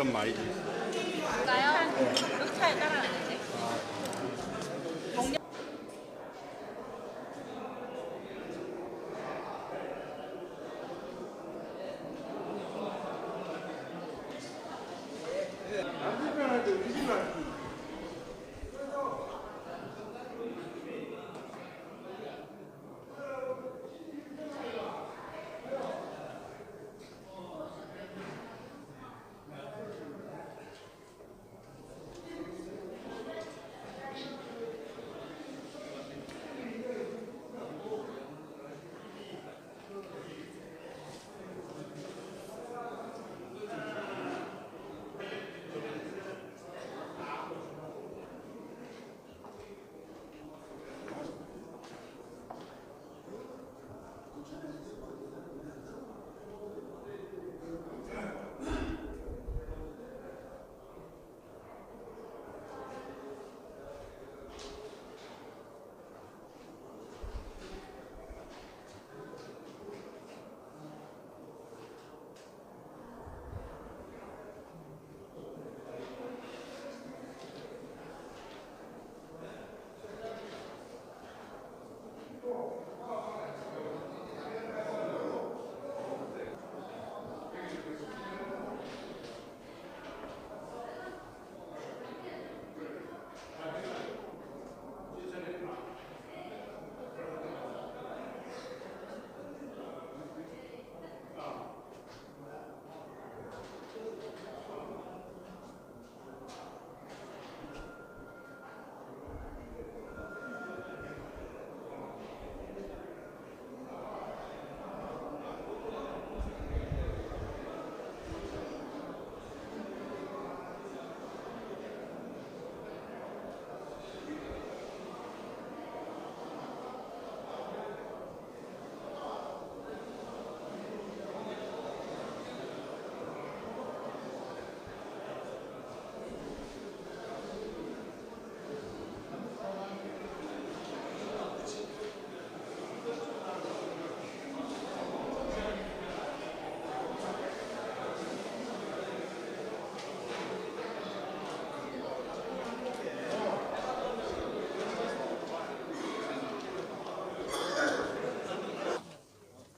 좀 많이 돼 있어요. 볼까요? 몇 차에 따라하는지.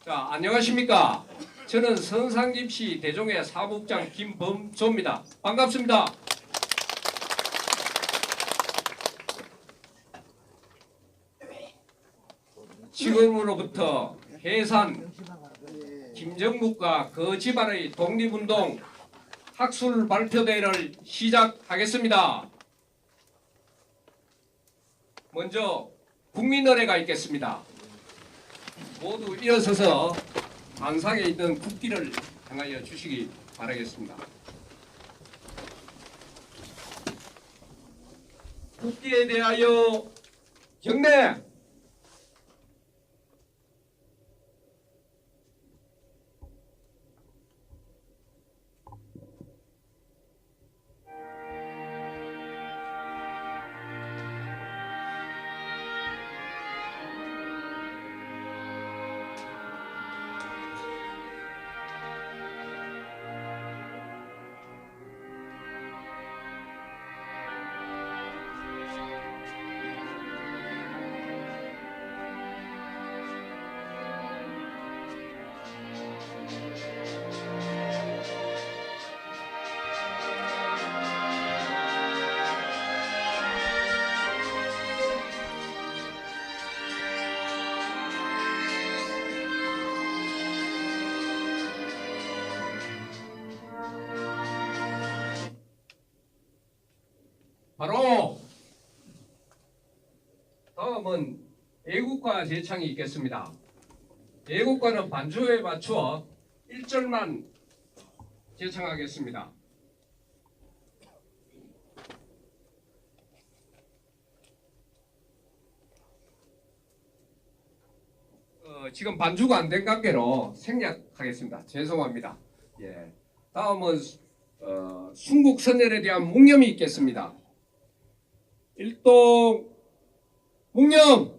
자, 안녕하십니까. 저는 선상집시 대종회 사무국장 김범조입니다. 반갑습니다. 지금으로부터 해산 김정묵과 그 집안의 독립운동 학술 발표대회를 시작하겠습니다. 먼저 국민의례가 있겠습니다. 모두 일어서서 안상에 있는 국기를 향하여 주시기 바라겠습니다. 국기에 대하여 경례! 바로 다음은 애국가 제창이 있겠습니다. 애국가는 반주에 맞추어 1절만 제창하겠습니다. 지금 반주가 안 된 관계로 생략하겠습니다. 죄송합니다. 예. 다음은 순국선열에 대한 묵념이 있겠습니다. 일동 묵념.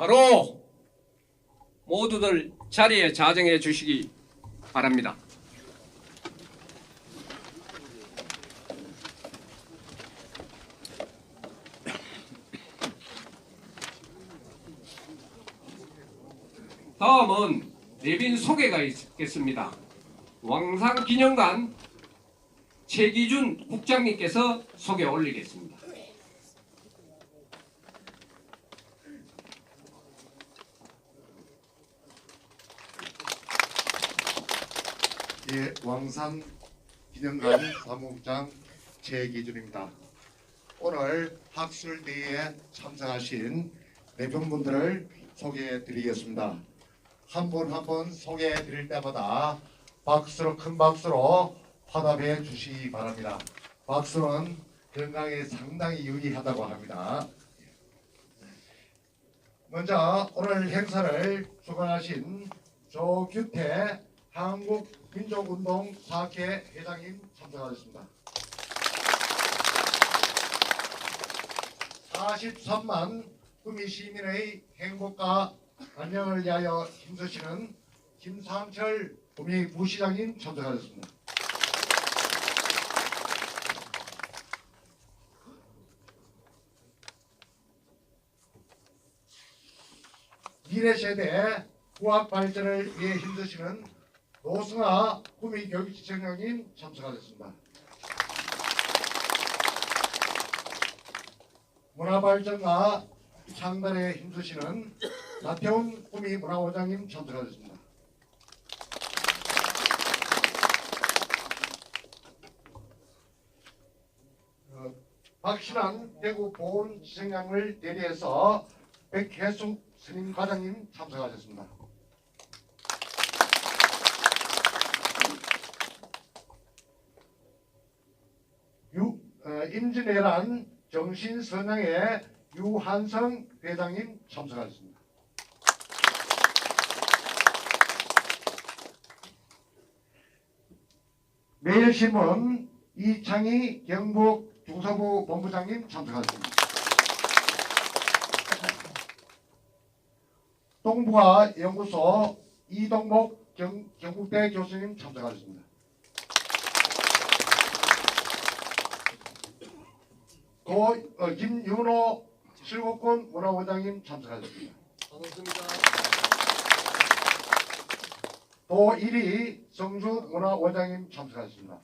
바로 모두들 자리에 자정해 주시기 바랍니다. 다음은 내빈 소개가 있겠습니다. 왕상기념관 최기준 국장님께서 소개 올리겠습니다. 예, 왕산 기념관 사무국장 최기준입니다. 오늘 학술대회에 참석하신 내분분들을 소개해 드리겠습니다. 한 분 한 분 소개해 드릴 때마다 박수로, 큰 박수로 화답해 주시기 바랍니다. 박수는 건강에 상당히 유리하다고 합니다. 먼저 오늘 행사를 주관하신 조규태 한국민족운동 사학회 회장님 참석하셨습니다. 43만 구미 시민의 행복과 안녕을 위하여 힘쓰시는 김상철 구미 부시장님 참석하셨습니다. 미래세대 후학 발전을 위해 힘쓰시는 노승아 구미 교육지청장님 참석하셨습니다. 문화발전과 창단에 힘쓰시는 나태훈 구미 문화원장님 참석하셨습니다. 박신환 대구 보훈지청장을 대리해서 백혜숙 스님 과장님 참석하셨습니다. 임진왜란 정신선양의 유한성 회장님 참석하셨습니다. 매일신문 이창희 경북 중서부 본부장님 참석하셨습니다. 동북아 연구소 이동복 경북대 교수님 참석하셨습니다. 김윤호 실곡군 문화원장님 참석하셨습니다. 반갑습니다. 도일이 성주 문화원장님 참석하셨습니다.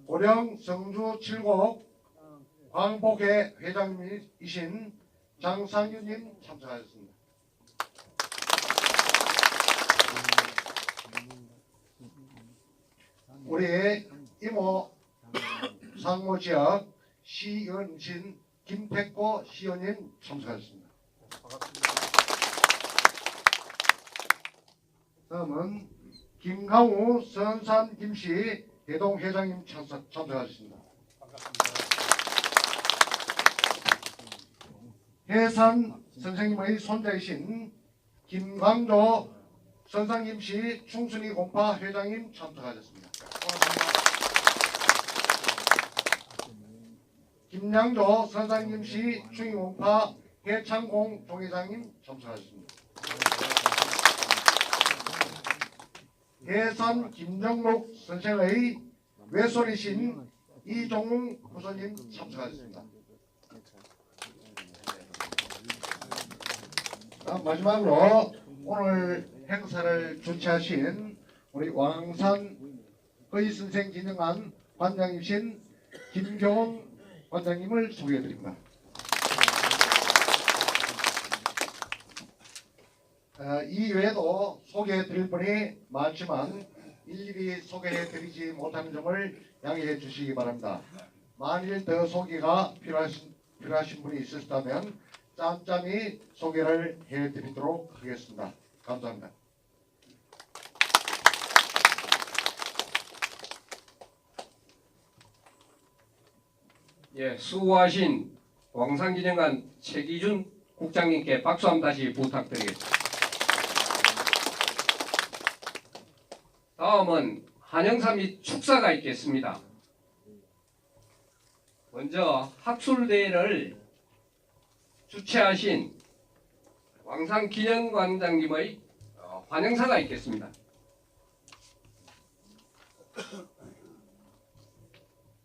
고령 성주 칠곡 광복회 회장님이신 장상규님 참석하셨습니다. 우리 이모 상모 지역 시연진 김택고 시연님 참석하셨습니다. 다음은 김강우 선산 김씨 대동 회장님 참석하셨습니다. 해산 선생님의 손자이신 김광조 선산 김씨 충순이 공파 회장님 참석하셨습니다. 김양조 선산 김씨 충이 공파 해창공 종회장님 참석하셨습니다. 해산 김정록 선생의 외손이신 이종웅 부서님 참석하셨습니다. 마지막으로 오늘 행사를 주최하신 우리 왕산 의선생기념관 관장이신 김경훈 관장님을 소개해드립니다. 이 외에도 소개해드릴 분이 많지만 일일이 소개해드리지 못하는 점을 양해해 주시기 바랍니다. 만일 더 소개가 필요하신 분이 있으시다면 짬짬이 소개를 해드리도록 하겠습니다. 감사합니다. 예, 수고하신 왕산기념관 최기준 국장님께 박수 한 번 다시 부탁드리겠습니다. 다음은 한영사 및 축사가 있겠습니다. 먼저 학술대회를 주최하신 왕상기념관장님의 환영사가 있겠습니다.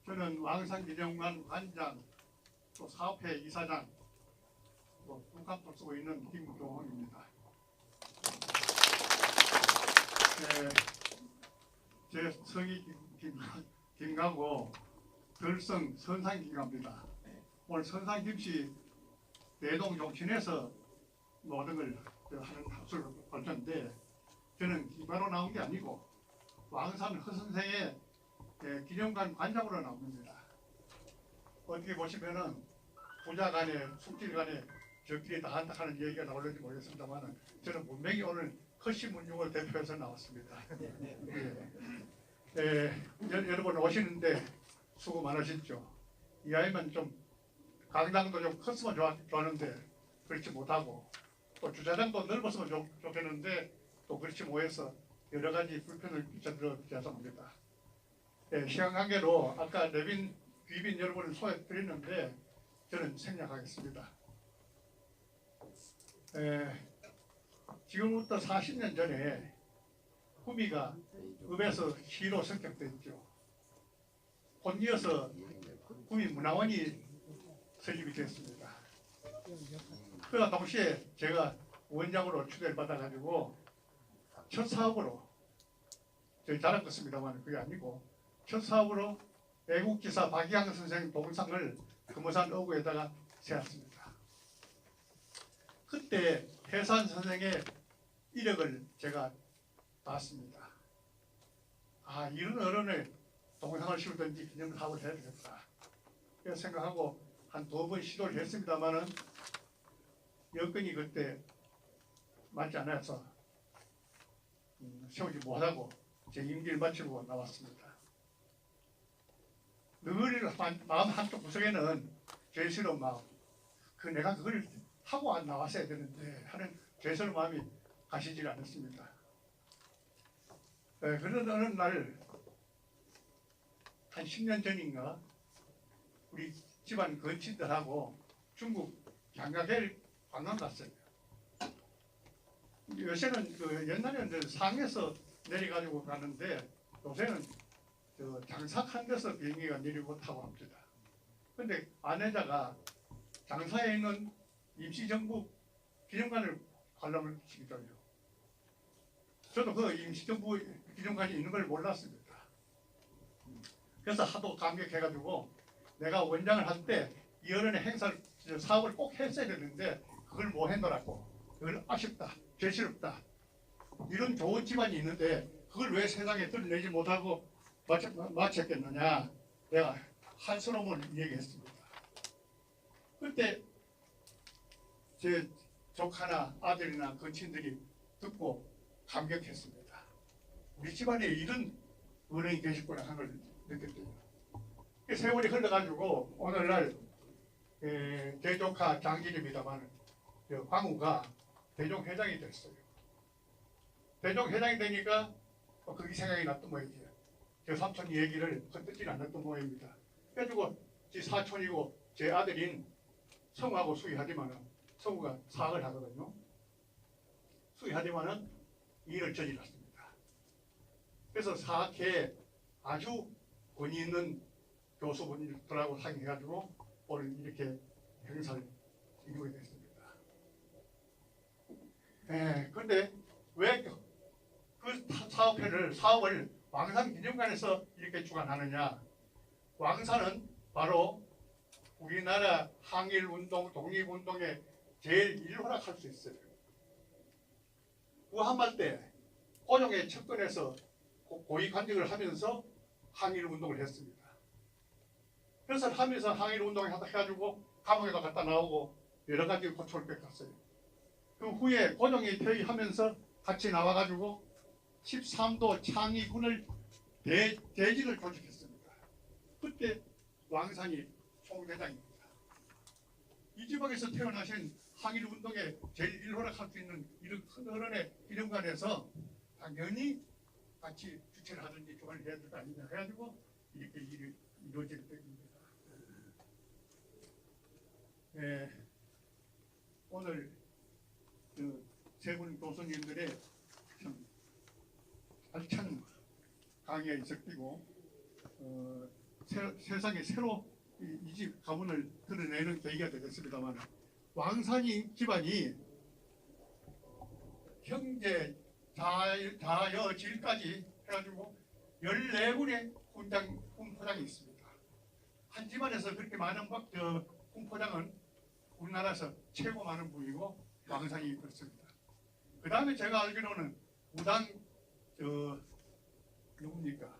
저는 왕상기념관 관장, 또 사업회 이사장, 또 국감도 쓰고 있는 김교홍입니다. 제 성이 김가고 들성 선상김갑니다. 오늘 선상김씨 대동 종친에서 모든 걸 하는 합수를 볼 텐데 저는 김가로 나온 게 아니고 왕산 허선생의 기념관 관장으로 나옵니다. 어떻게 보시면은 부자 간에 숙질 간에 적끼리 다 한다 하는 얘기가 나올는지 모르겠습니다만 저는 분명히 오늘 허시문중을 대표해서 나왔습니다. 여러분 오시는데 수고 많으셨죠. 이 아이만 좀 강당도 좀 컸으면 좋았는데 그렇지 못하고 또 주차장도 넓었으면 좋겠는데 또 그렇지 못해서 여러 가지 불편을 끼쳐드려 죄송합니다. 시간 관계로 아까 내빈 귀빈 여러분을 소개드렸는데 저는 생략하겠습니다. 지금부터 40년 전에 구미가 읍에서 시로 성격됐죠. 곧이어서 구미 문화원이 설립이 됐습니다. 그와 동시에 제가 원장으로 추대를 받아가지고 첫 사업으로 저희 자랑 같습니다만 그게 아니고 첫 사업으로 애국지사 박희양 선생 동상을 금호산 어구에다가 세웠습니다. 그때 해산 선생의 이력을 제가 봤습니다. 아, 이런 어른의 동상을 씌우든지 기념사업을 해야 되겠다. 그래서 생각하고 한 2번 시도를 했습니다만은 여건이 그때 맞지 않아서 세우지 못하고 제 임기를 마치고 나왔습니다. 늘 마음 한쪽 구석에는 죄스러운 마음, 내가 그걸 하고 나왔어야 되는데 하는 죄스러운 마음이 가시질 않았습니다. 그런 어느 날 한 10년 전인가 우리 집안 거친들하고 중국 장가게를 관광 갔어요. 요새는 옛날에는 상에서 내려가지고 가는데 요새는 장사한 데서 비행기가 내리고 타고 합니다. 근데 아내자가 장사에 있는 임시정부 기념관을 관람을 시키더라고요. 저도 그 임시정부 기념관이 있는 걸 몰랐습니다. 그래서 하도 감격해가지고 내가 원장을 할 때 이 어른의 행사를 사업을 꼭 했어야 되는데 그걸 못 했더라고. 그걸 아쉽다, 죄스럽다. 이런 좋은 집안이 있는데 그걸 왜 세상에 드러내지 못하고 마쳤겠느냐. 내가 한스러움을 얘기했습니다. 그때 제 조카나 아들이나 거친들이 듣고 감격했습니다. 우리 집안에 이런 어른이 계시구나 하는 걸 느꼈대요. 세월이 흘러가지고 오늘날 제 조카 장진입니다만 광우가 대종회장이 됐어요. 대종회장이 되니까 그게 생각이 났던 모양이에요. 제 삼촌 얘기를 건드리지 않았던 모양입니다. 그래가지고 제 사촌이고 제 아들인 성우하고 수의하지만은 성우가 사학을 하거든요. 수의하지만은 일을 저질렀습니다. 그래서 사학회에 아주 권위 있는 교수분들하고 상의해가지고 오늘 이렇게 행사를 이루게 됐습니다. 그런데 왜 그 사업을 왕산기념관에서 이렇게 주관하느냐? 왕산은 바로 우리나라 항일운동, 독립운동에 제일 일활약할 수 있어요. 구한말 때 고종의 측근에서 고위관직을 하면서 항일운동을 했습니다. 그래서 하면서 항일운동을 해가지고 감옥에도 갔다 나오고 여러 가지 고초를 겪었어요. 그 후에 고종이 퇴위하면서 같이 나와가지고 13도 창의군을 대직을 조직했습니다. 그때 왕산이 총대장입니다. 이 지방에서 태어나신 항일운동에 제일 일활약할 수 있는 이런 큰 어른의 기념관에서 당연히 같이 주최를 하든지 조언을 해야 될 거 아니냐 해가지고 이렇게 일이 이루어질 때입니다. 오늘 세 분 교수님들의 참 알찬 강의에 섞이고 세상에 새로 이 집 가문을 드러내는 계기가 되겠습니다만, 왕산이 집안이 형제 자여질까지 해가지고 14군의 훈포장이 있습니다. 한 집안에서 그렇게 많은 훈포장은 우리나라에서 최고 많은 부위고 왕산이 그렇습니다. 그 다음에 제가 알기로는 무당 누굽니까?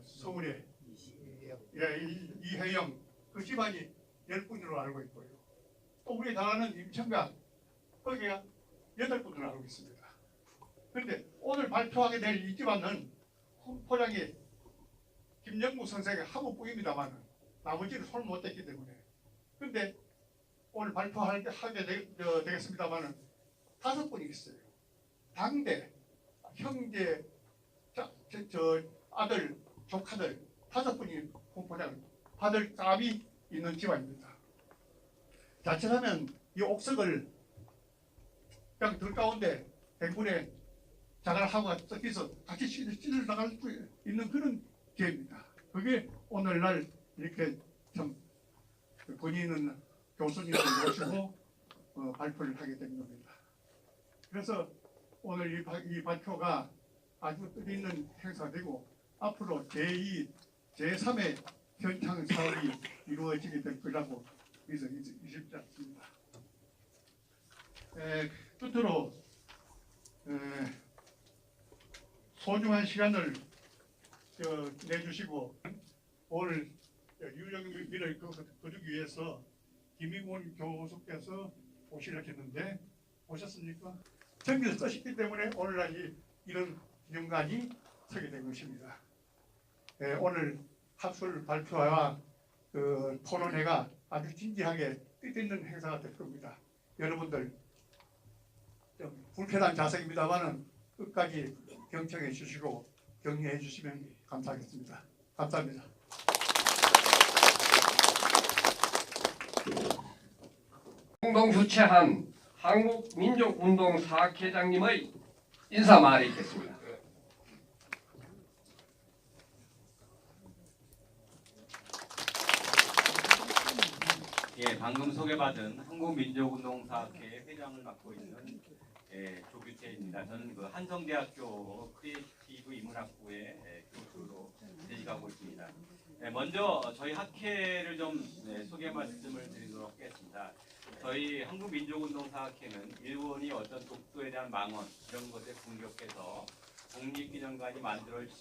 서울에 이혜영 그 집안이 10분으로 알고 있고요. 또 우리 나라는 임천각 거기가 8분으로 알고 있습니다. 그런데 오늘 발표하게 될 이 집안은 훈포장이 김영무 선생의 하부부입니다만 나머지는 손을 못 댔기 때문에, 근데 오늘 발표하게 되겠습니다만 5분이 있어요. 당대 형제 아들 조카들 5분이 훈포장 받을 값이 있는 집안입니다. 자칫하면 이 옥석을 그냥 들 가운데 백분에 자갈하고 섞여서 같이 찢어 나갈 수 있는 그런 기회입니다. 그게 오늘날 이렇게 참 권위 있는 교수님을 모시고 발표를 하게 된 겁니다. 그래서 오늘 이 발표가 아주 뜻있는 행사되고 앞으로 제2, 제3의 현창 사업이 이루어지게 될 거라고 믿습지 않습니다. 끝으로 소중한 시간을 내주시고 오늘 유정비를 거두기 위해서 김익원 교수께서 오시려고 했는데 오셨습니까? 정기를 쓰셨기 때문에 오늘날 이런 기념관이 서게 된 것입니다. 오늘 학술 발표와 토론회가 아주 진지하게 뜻있는 행사가 될 겁니다. 여러분들 좀 불편한 자세입니다만은 끝까지 경청해 주시고 격려해 주시면 감사하겠습니다. 감사합니다. 공동 주최한 한국민족운동 사학회장님의 인사 말이 있겠습니다. 예, 방금 소개받은 한국민족운동사학회 회장을 맡고 있는 조규태입니다. 저는 그 한성대학교 크리에이티브 인문학부의 교수로 재직하고 있습니다. 먼저 저희 학회를 좀 소개 말씀을 드리도록 하겠습니다. 저희 한국민족운동사학회는 일본이 어떤 독도에 대한 망언 이런 것에 공격해서 국립기념관이 만들어질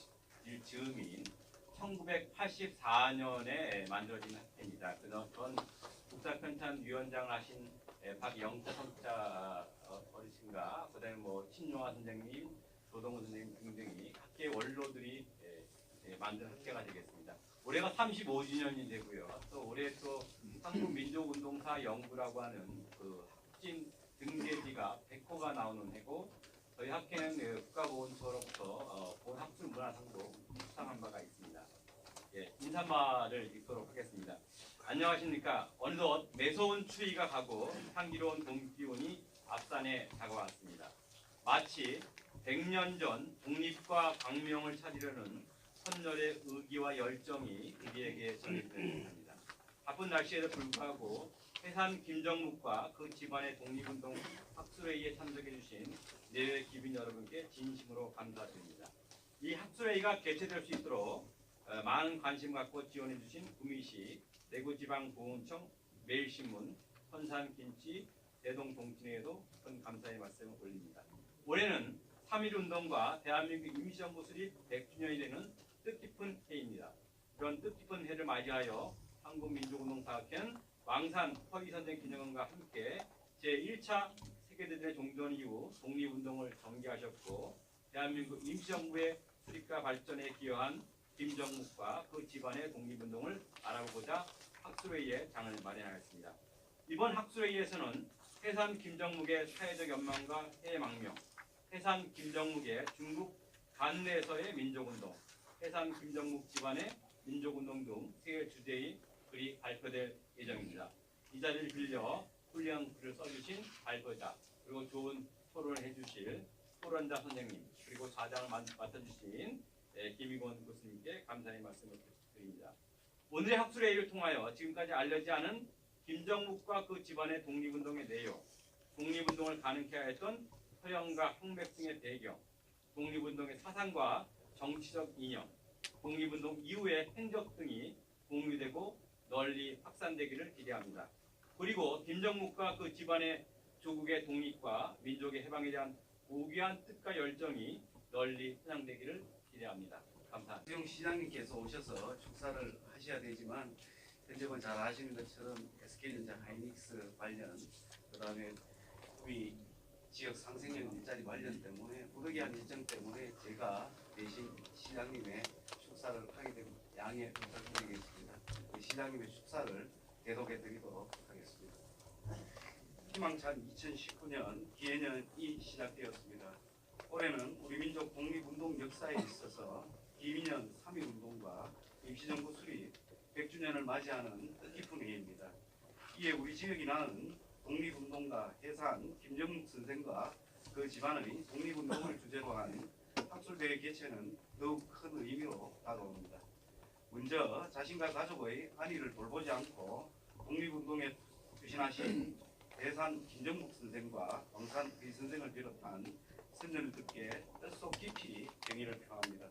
즈음인 1984년에 만들어진 학회입니다. 그래서 전 국사편찬위원장을 하신 박영태 선자 어르신과 그다음에 신용화 선생님, 조동훈 선생님 등등이 학계 원로들이 만든 학회가 되겠습니다. 올해가 35주년이 되고요. 또 올해 또 한국민족운동사 연구라고 하는 그 학진 등재지가 100호가 나오는 해고, 저희 학회는 국가보훈처로부터 보훈학술문화상도 수상한 바가 있습니다. 예, 인사말을 읽도록 하겠습니다. 안녕하십니까. 어느덧 매서운 추위가 가고 향기로운 봄기운이 앞산에 다가왔습니다. 마치 100년 전 독립과 광명을 찾으려는 선열의 의기와 열정이 우리에게 전해지는 듯합니다. 바쁜 날씨에도 불구하고 해산 김정묵과 그 집안의 독립운동 학술회의에 참석해 주신 내외 기빈 여러분께 진심으로 감사드립니다. 이 학술회의가 개최될 수 있도록 많은 관심 갖고 지원해 주신 구미시, 대구지방보훈청, 매일신문, 선산김치, 대동동친회에도 큰 감사의 말씀을 올립니다. 올해는 3.1운동과 대한민국 임시정부 수립 100주년이 되는 뜻깊은 해입니다. 이런 뜻깊은 해를 맞이하여 한국민족운동사학회는 왕산 허위선생 기념관과 함께 제1차 세계대전의 종전 이후 독립운동을 전개하셨고 대한민국 임시정부의 수립과 발전에 기여한 김정묵과 그 집안의 독립운동을 알아보고자 학술회의의 장을 마련하였습니다. 이번 학술회의에서는 해산 김정묵의 사회적 연망과 해망명, 해산 김정묵의 중국 간내에서의 민족운동, 해산 김정묵 집안의 민족운동 등 세 주제의 글이 발표될 예정입니다. 이 자리를 빌려 훌륭한 글을 써주신 발표자 그리고 좋은 토론을 해주실 토론자 선생님 그리고 좌장을 맡아주신 김희곤 교수님께 감사의 말씀을 드립니다. 오늘의 학술회의를 통하여 지금까지 알려지지 않은 김정묵과 그 집안의 독립운동의 내용, 독립운동을 가능케 하였던 서영과 홍백 등의 배경, 독립운동의 사상과 정치적 이념, 독립운동 이후의 행적 등이 공유되고 널리 확산되기를 기대합니다. 그리고 김정묵과 그 집안의 조국의 독립과 민족의 해방에 대한 고귀한 뜻과 열정이 널리 편향되기를 기대합니다. 감사합니다. 박수영 시장님께서 오셔서 축사를 하셔야 되지만 현재는 잘 아시는 것처럼 SK전자 하이닉스 관련 그다음에 우리 지역 상생력 일자리 관련 때문에 부득이한 일정 때문에 제가 대신 시장님의 축사를 하게 된 양해 부탁드리겠습니다. 시장님의 축사를 대독해 드리도록 하겠습니다. 희망찬 2019년 기해년이 시작되었습니다. 올해는 우리 민족 독립운동 역사에 있어서 기민년 3.1운동과 임시정부 수립 100주년을 맞이하는 뜻깊은 해입니다. 이에 우리 지역이 나는 독립운동가 해산 김정묵 선생과 그 집안의 독립운동을 주제로 한 학술대회 개최는 더욱 큰 의미로 다가옵니다. 먼저 자신과 가족의 안위를 돌보지 않고 독립운동에 투신하신 해산 김정묵 선생과 왕산 의 선생을 비롯한 선녀들께 뜻속 깊이 경의를 표합니다.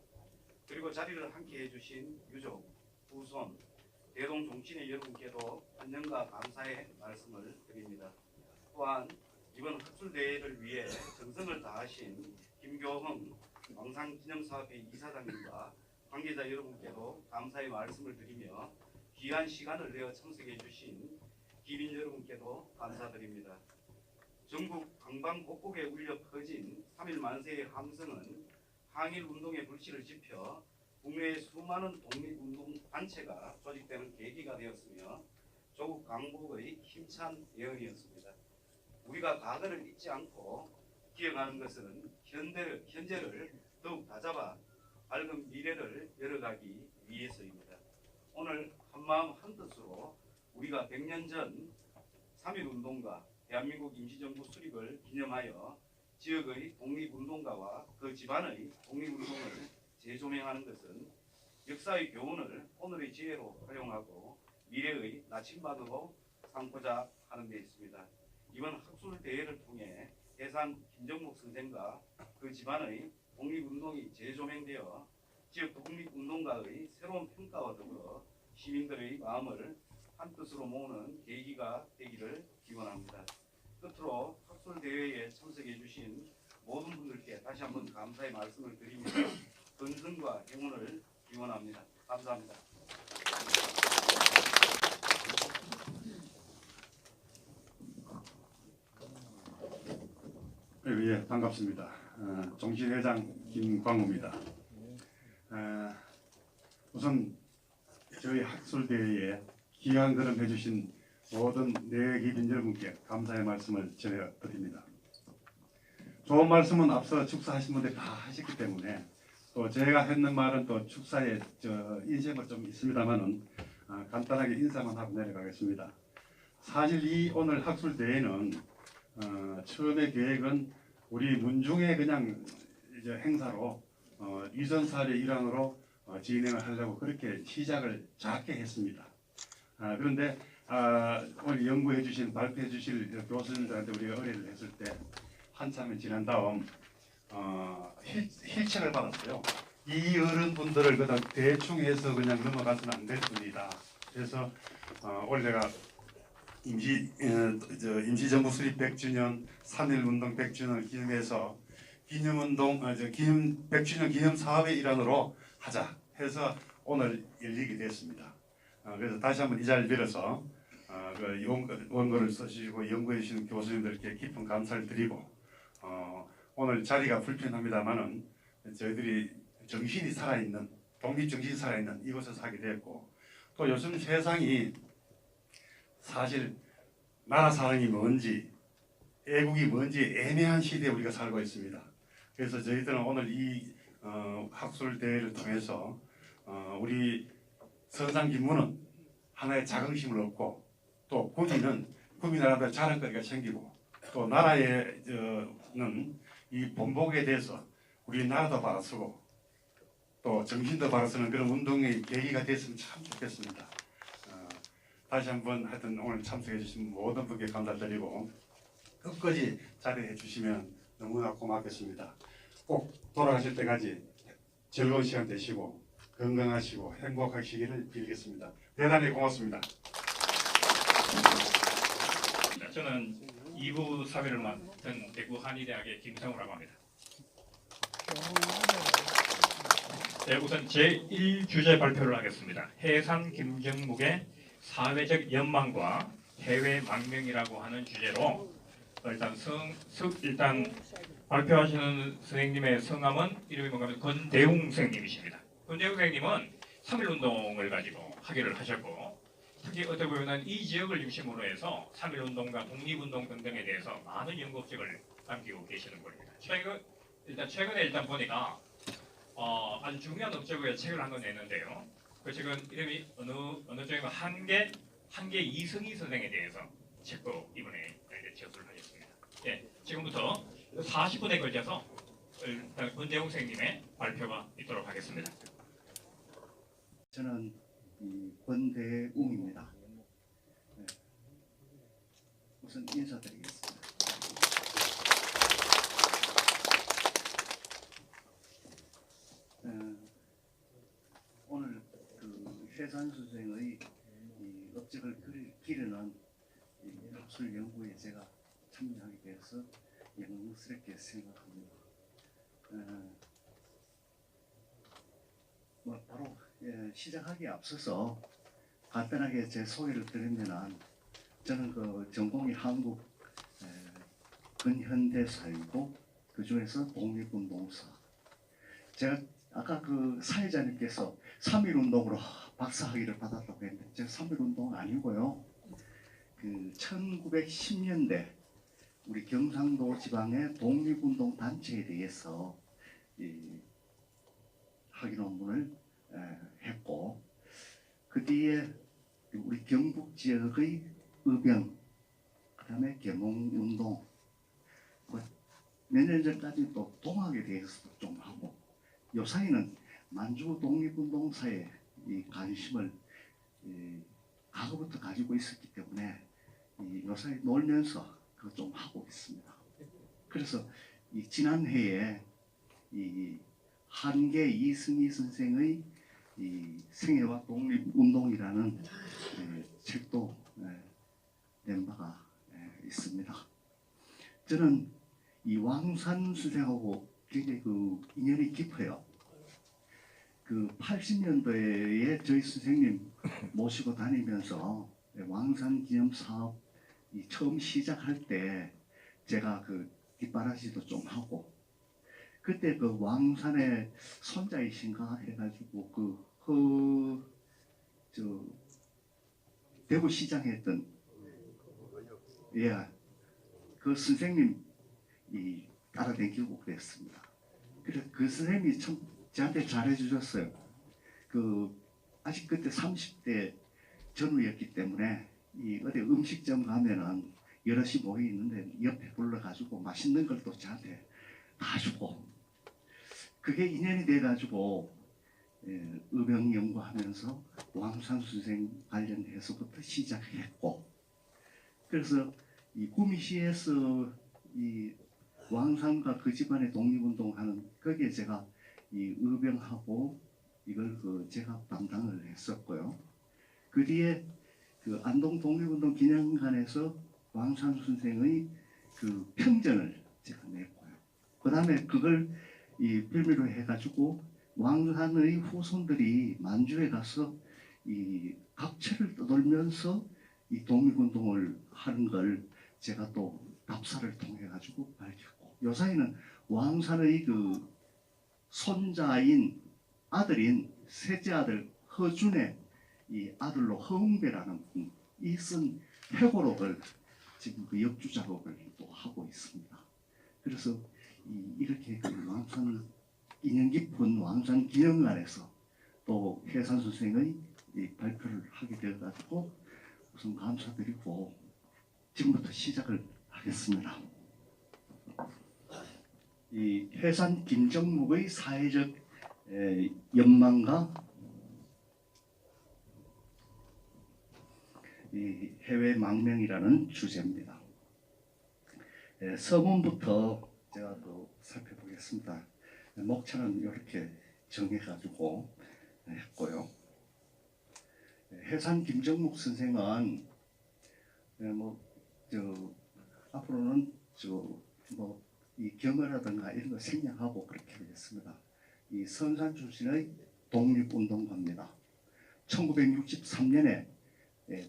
그리고 자리를 함께 해주신 유족, 후손, 대동 종친의 여러분께도 환영과 감사의 말씀을 드립니다. 또한 이번 학술대회를 위해 정성을 다하신 김교흥 왕상기념사업회 이사장님과 관계자 여러분께도 감사의 말씀을 드리며 귀한 시간을 내어 참석해 주신 기민 여러분께도 감사드립니다. 전국 방방곡곡에 울려 퍼진 3.1 만세의 함성은 항일운동의 불씨를 지펴 국내의 수많은 독립운동 단체가 조직되는 계기가 되었으며 조국 강복의 힘찬 예언이었습니다. 우리가 과거를 잊지 않고 기억하는 것은 현재를 더욱 다잡아 밝은 미래를 열어가기 위해서입니다. 오늘 한마음 한뜻으로 우리가 100년 전 3.1운동과 대한민국 임시정부 수립을 기념하여 지역의 독립운동가와 그 집안의 독립운동을 재조명하는 것은 역사의 교훈을 오늘의 지혜로 활용하고 미래의 나침반으로 삼고자 하는 데 있습니다. 이번 학술대회를 통해 해산 김정묵 선생과 그 집안의 독립운동이 재조명되어 지역 독립운동가의 새로운 평가와 더불어 시민들의 마음을 한뜻으로 모으는 계기가 되기를 기원합니다. 끝으로 학술대회에 참석해 주신 모든 분들께 다시 한번 감사의 말씀을 드리며 건승과 행운을 기원합니다. 감사합니다. 예, 반갑습니다. 종신회장 김광우입니다. 우선 저희 학술대회에 귀한 걸음 해주신 모든 내기빈 여러분께 감사의 말씀을 전해드립니다. 좋은 말씀은 앞서 축사하신 분들 다 하셨기 때문에 또 제가 했는 말은 또 축사에 인쇄가 좀 있습니다만은 간단하게 인사만 하고 내려가겠습니다. 사실 이 오늘 학술대회는 처음에 계획은 우리 문중의 그냥 이제 행사로 위선사례 일환으로 진행을 하려고 그렇게 시작을 작게 했습니다. 그런데 오늘 연구해 주신 발표해 주실 교수님들한테 우리가 의뢰를 했을 때 한참이 지난 다음 힐책을 받았어요. 이 어른분들을 그냥 대충 해서 그냥 넘어가서는 안 될 뿐이다. 그래서 오늘 제가 임시정부 수립 100주년, 3.1운동 100주년을 기념해서 기념운동, 100주년 기념 사업의 일환으로 하자 해서 오늘 열리게 됐습니다. 그래서 다시 한번 이 자리를 빌어서 그 원고를 쓰시고 연구해 주시는 교수님들께 깊은 감사를 드리고 오늘 자리가 불편합니다만은 저희들이 정신이 살아있는, 독립정신이 살아있는 이곳에서 하게 됐고 또 요즘 세상이 사실 나라 사랑이 뭔지 애국이 뭔지 애매한 시대에 우리가 살고 있습니다. 그래서 저희들은 오늘 이 학술대회를 통해서 우리 선상 김문은 하나의 자긍심을 얻고 또 또 국민들한테 자랑거리가 생기고 또 나라에는 이 본복에 대해서 우리나라도 바라쓰고 또 정신도 바라쓰는 그런 운동의 계기가 됐으면 참 좋겠습니다. 다시 한번 하여튼 오늘 참석해 주신 모든 분께 감사드리고 끝까지 자리해 주시면 너무나 고맙겠습니다. 꼭 돌아가실 때까지 즐거운 시간 되시고 건강하시고 행복하시기를 빌겠습니다. 대단히 고맙습니다. 저는 2부 사회를 맡은 대구 한의대학의 김성우라고 합니다. 네, 우선 제1주제 발표를 하겠습니다. 해상 김정묵의 사회적 연망과 해외 망명이라고 하는 주제로 일단 발표하시는 선생님의 성함은 이름이 뭔가 하면 권대웅 선생님이십니다. 권대웅 선생님은 3.1운동을 가지고 학예를 하셨고 특히 어떻게 보면 이 지역을 중심으로 해서 3.1운동과 독립운동 등등에 대해서 많은 연구 업적을 남기고 계시는 분입니다. 최근에 보니까 아주 중요한 업적의 책을 한 권 냈는데요. 그 책은 이름이 어느 쪽이면 한계 이승희 선생에 대해서 책도 이번에 제출을 하셨습니다. 예, 지금부터 40분에 걸쳐서 권대웅 선생님의 발표가 있도록 하겠습니다. 저는 권대웅입니다. 네. 우선 인사드리겠습니다. 오늘 그 해산 선생의 이 업적을 기르는 학술 연구에 제가 참여하게 되어서 영광스럽게 생각합니다. 바로 시작하기에 앞서서 간단하게 제 소개를 드리면 저는 그 전공이 한국 근현대사이고 그 중에서 독립운동사. 제가 아까 그 사회자님께서 3.1운동으로 박사학위를 받았다고 했는데 제가 3.1운동 아니고요. 그 1910년대 우리 경상도 지방의 독립운동 단체에 대해서 학위 논문을 했고 그 뒤에 우리 경북 지역의 의병 그다음에 계몽운동 몇 년 전까지 또 동학에 대해서도 좀 하고 요 사이는 만주 독립운동사에 이 관심을 과거부터 가지고 있었기 때문에 요 사이 놀면서 그거 좀 하고 있습니다. 그래서 이 지난해에 이 한계 이승희 선생의 이 생애와 독립운동이라는 책도 낸 바가 있습니다. 저는 이 왕산 선생하고 굉장히 그 인연이 깊어요. 그 80년도에 저희 선생님 모시고 다니면서 왕산 기념 사업 처음 시작할 때 제가 그 뒷바라지도 좀 하고 그때 그 왕산의 손자이신가 해가지고 대구시장 했던 그 선생님 따라다니고 그랬습니다. 그래서 그 선생님이 참 저한테 잘해주셨어요. 아직 그때 30대 전후였기 때문에 어디 음식점 가면은 여럿이 모여 있는데 옆에 불러가지고 맛있는 걸 또 저한테 다 주고 그게 인연이 돼가지고 의병 연구하면서 왕산 선생 관련해서부터 시작했고 그래서 이 구미시에서 이 왕산과 그 집안의 독립운동하는 거기에 제가 이 의병하고 이걸 제가 담당을 했었고요. 그 뒤에 그 안동 독립운동 기념관에서 왕산 선생의 그 평전을 제가 냈고요. 그 다음에 그걸 빌미로 해가지고 왕산의 후손들이 만주에 가서 이 각처를 떠돌면서 이 독립운동을 하는 걸 제가 또 답사를 통해 가지고 밝혔고 요 사이는 왕산의 그 손자인 아들인 셋째 아들 허준의 이 아들로 허웅배라는 분이 쓴 회고록을 지금 그 역주 작업을 또 하고 있습니다. 그래서 이렇게 그 왕산 인연 깊은 왕산 기념관에서 또 해산 선생의 이 발표를 하게 되어가지고 우선 감사드리고 지금부터 시작을 하겠습니다. 이 해산 김정묵의 사회적 연망과 이 해외 망명이라는 주제입니다. 서문부터 제가 또 살펴보겠습니다. 목차는 이렇게 정해가지고 했고요. 해산 김정묵 선생은 앞으로는 이 경어라든가 이런 거 생략하고 그렇게 하겠습니다. 이 선산 출신의 독립운동가입니다. 1963년에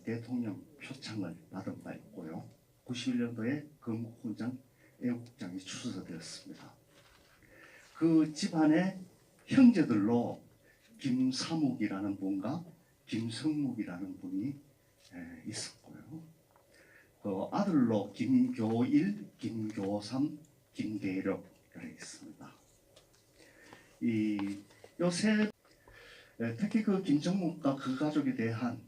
대통령 표창을 받은 바 있고요. 91년도에 건국훈장 애국장이 추서되었습니다. 그 집안의 형제들로 김사묵이라는 분과 김성묵이라는 분이 있었고요. 그 아들로 김교일, 김교삼, 김대력 이렇게 있습니다. 요새 특히 그 김정묵과 그 가족에 대한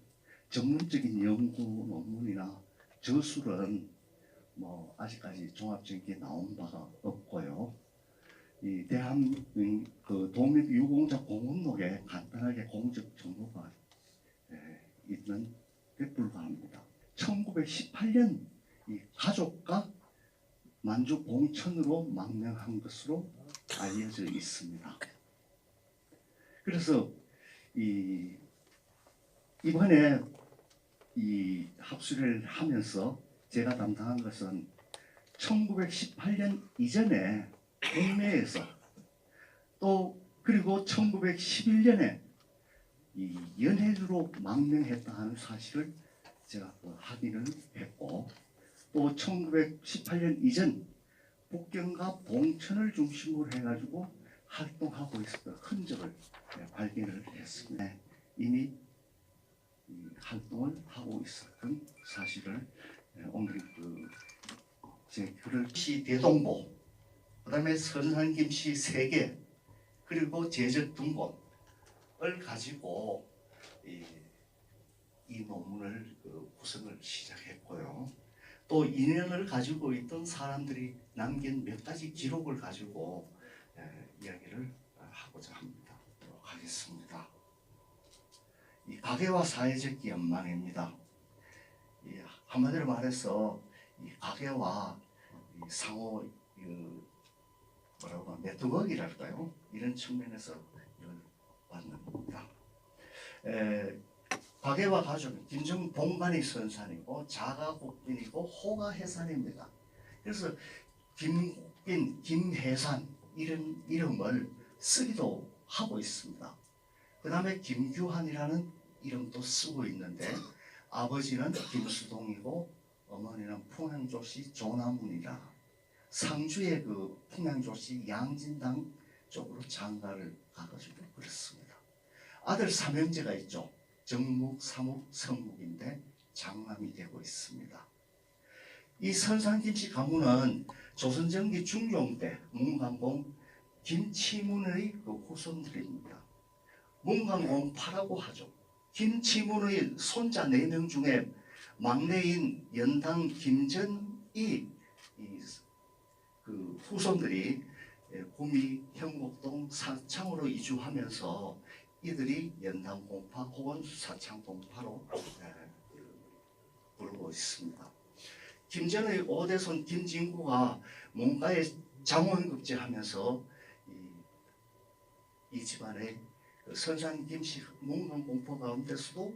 전문적인 연구 논문이나 저술은 아직까지 종합적인 게 나온 바가 없고요. 이 그 독립유공자 공원록에 간단하게 공적 정보가 있는 데 불과합니다. 1918년 이 가족과 만주 봉천으로 망명한 것으로 알려져 있습니다. 그래서 이번에 이 합수를 하면서 제가 담당한 것은 1918년 이전에 국내에서 또 그리고 1911년에 이 연해주로 망명했다 하는 사실을 제가 또 확인을 했고 또 1918년 이전 북경과 봉천을 중심으로 해가지고 활동하고 있었던 흔적을 발견을 했습니다. 이미 활동을 하고 있었던 사실을 오늘 제 글을 시 대동보, 그다음에 선산김씨 3개, 그리고 제적 등본을 가지고 이 논문을 구성을 시작했고요. 또 인연을 가지고 있던 사람들이 남긴 몇 가지 기록을 가지고 이야기를 하고자 하겠습니다. 이 가계와 사회적 연망입니다. 한마디로 말해서 이 가계와 이 상호 네트워크랄까요? 이런 측면에서 받는 겁니다. 가계와 가족은 김정봉간이 선산이고 자가 국빈이고 호가 해산입니다. 그래서 김국빈, 김해산 이런 이름을 쓰기도 하고 있습니다. 그 다음에 김규환이라는 이름도 쓰고 있는데 아버지는 김수동이고 어머니는 풍양조씨 조나문이라 상주의 그 풍양조씨 양진당 쪽으로 장가를 가가지고 그렇습니다. 아들 삼형제가 있죠. 정묵, 사묵, 성묵인데 장남이 되고 있습니다. 이 선산김씨 가문은 조선전기 중종 때 문관공 김치문의 그 후손들입니다. 문관공 8라고 하죠. 김치문의 손자 4명 중에 막내인 연당 김전이 그 후손들이 구미 형곡동 사창으로 이주하면서 이들이 연당 공파 혹은 사창 동파로 부르고 있습니다. 김전의 5대손 김진구가 문가에 장원급제하면서 이 집안의 선산 김씨 문관 공포 가운데서도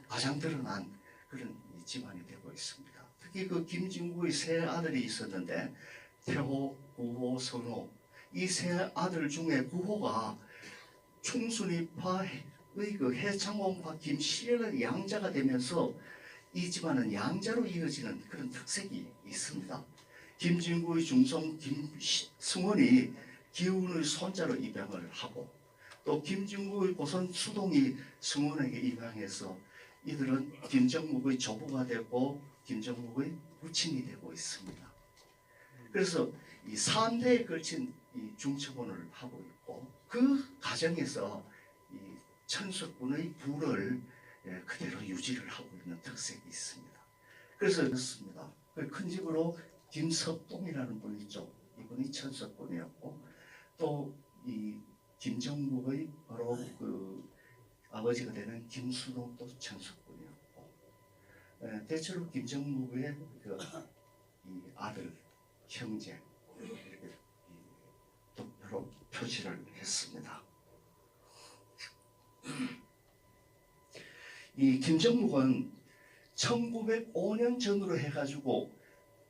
가장 드러난 그런 집안이 되고 있습니다. 특히 그 김진구의 3 아들이 있었는데 태호, 구호, 선호 이 3 아들 중에 구호가 충순이파의 그 해창공파 김시련의 양자가 되면서 이 집안은 양자로 이어지는 그런 특색이 있습니다. 김진구의 중성 김승원이 기운의 손자로 입양을 하고 또 김진구의 고선 수동이 승원에게 입양해서 이들은 김정묵의 조부가 되고 김정묵의 부친이 되고 있습니다. 그래서 이 3대에 걸친 이 중첩원을 하고 있고 그 과정에서 이 천석군의 부를 그대로 유지를 하고 있는 특색이 있습니다. 그래서 그렇습니다. 그 큰 집으로 김석동이라는 분이 있죠. 이분이 천석군이었고 또 이 김정국의 바로 그 아버지가 되는 김수동도 천석군이었고 대체로 김정국의 이 아들, 형제 이렇게 도표로 표시를 했습니다. 이 김정국은 1905년 전으로 해가지고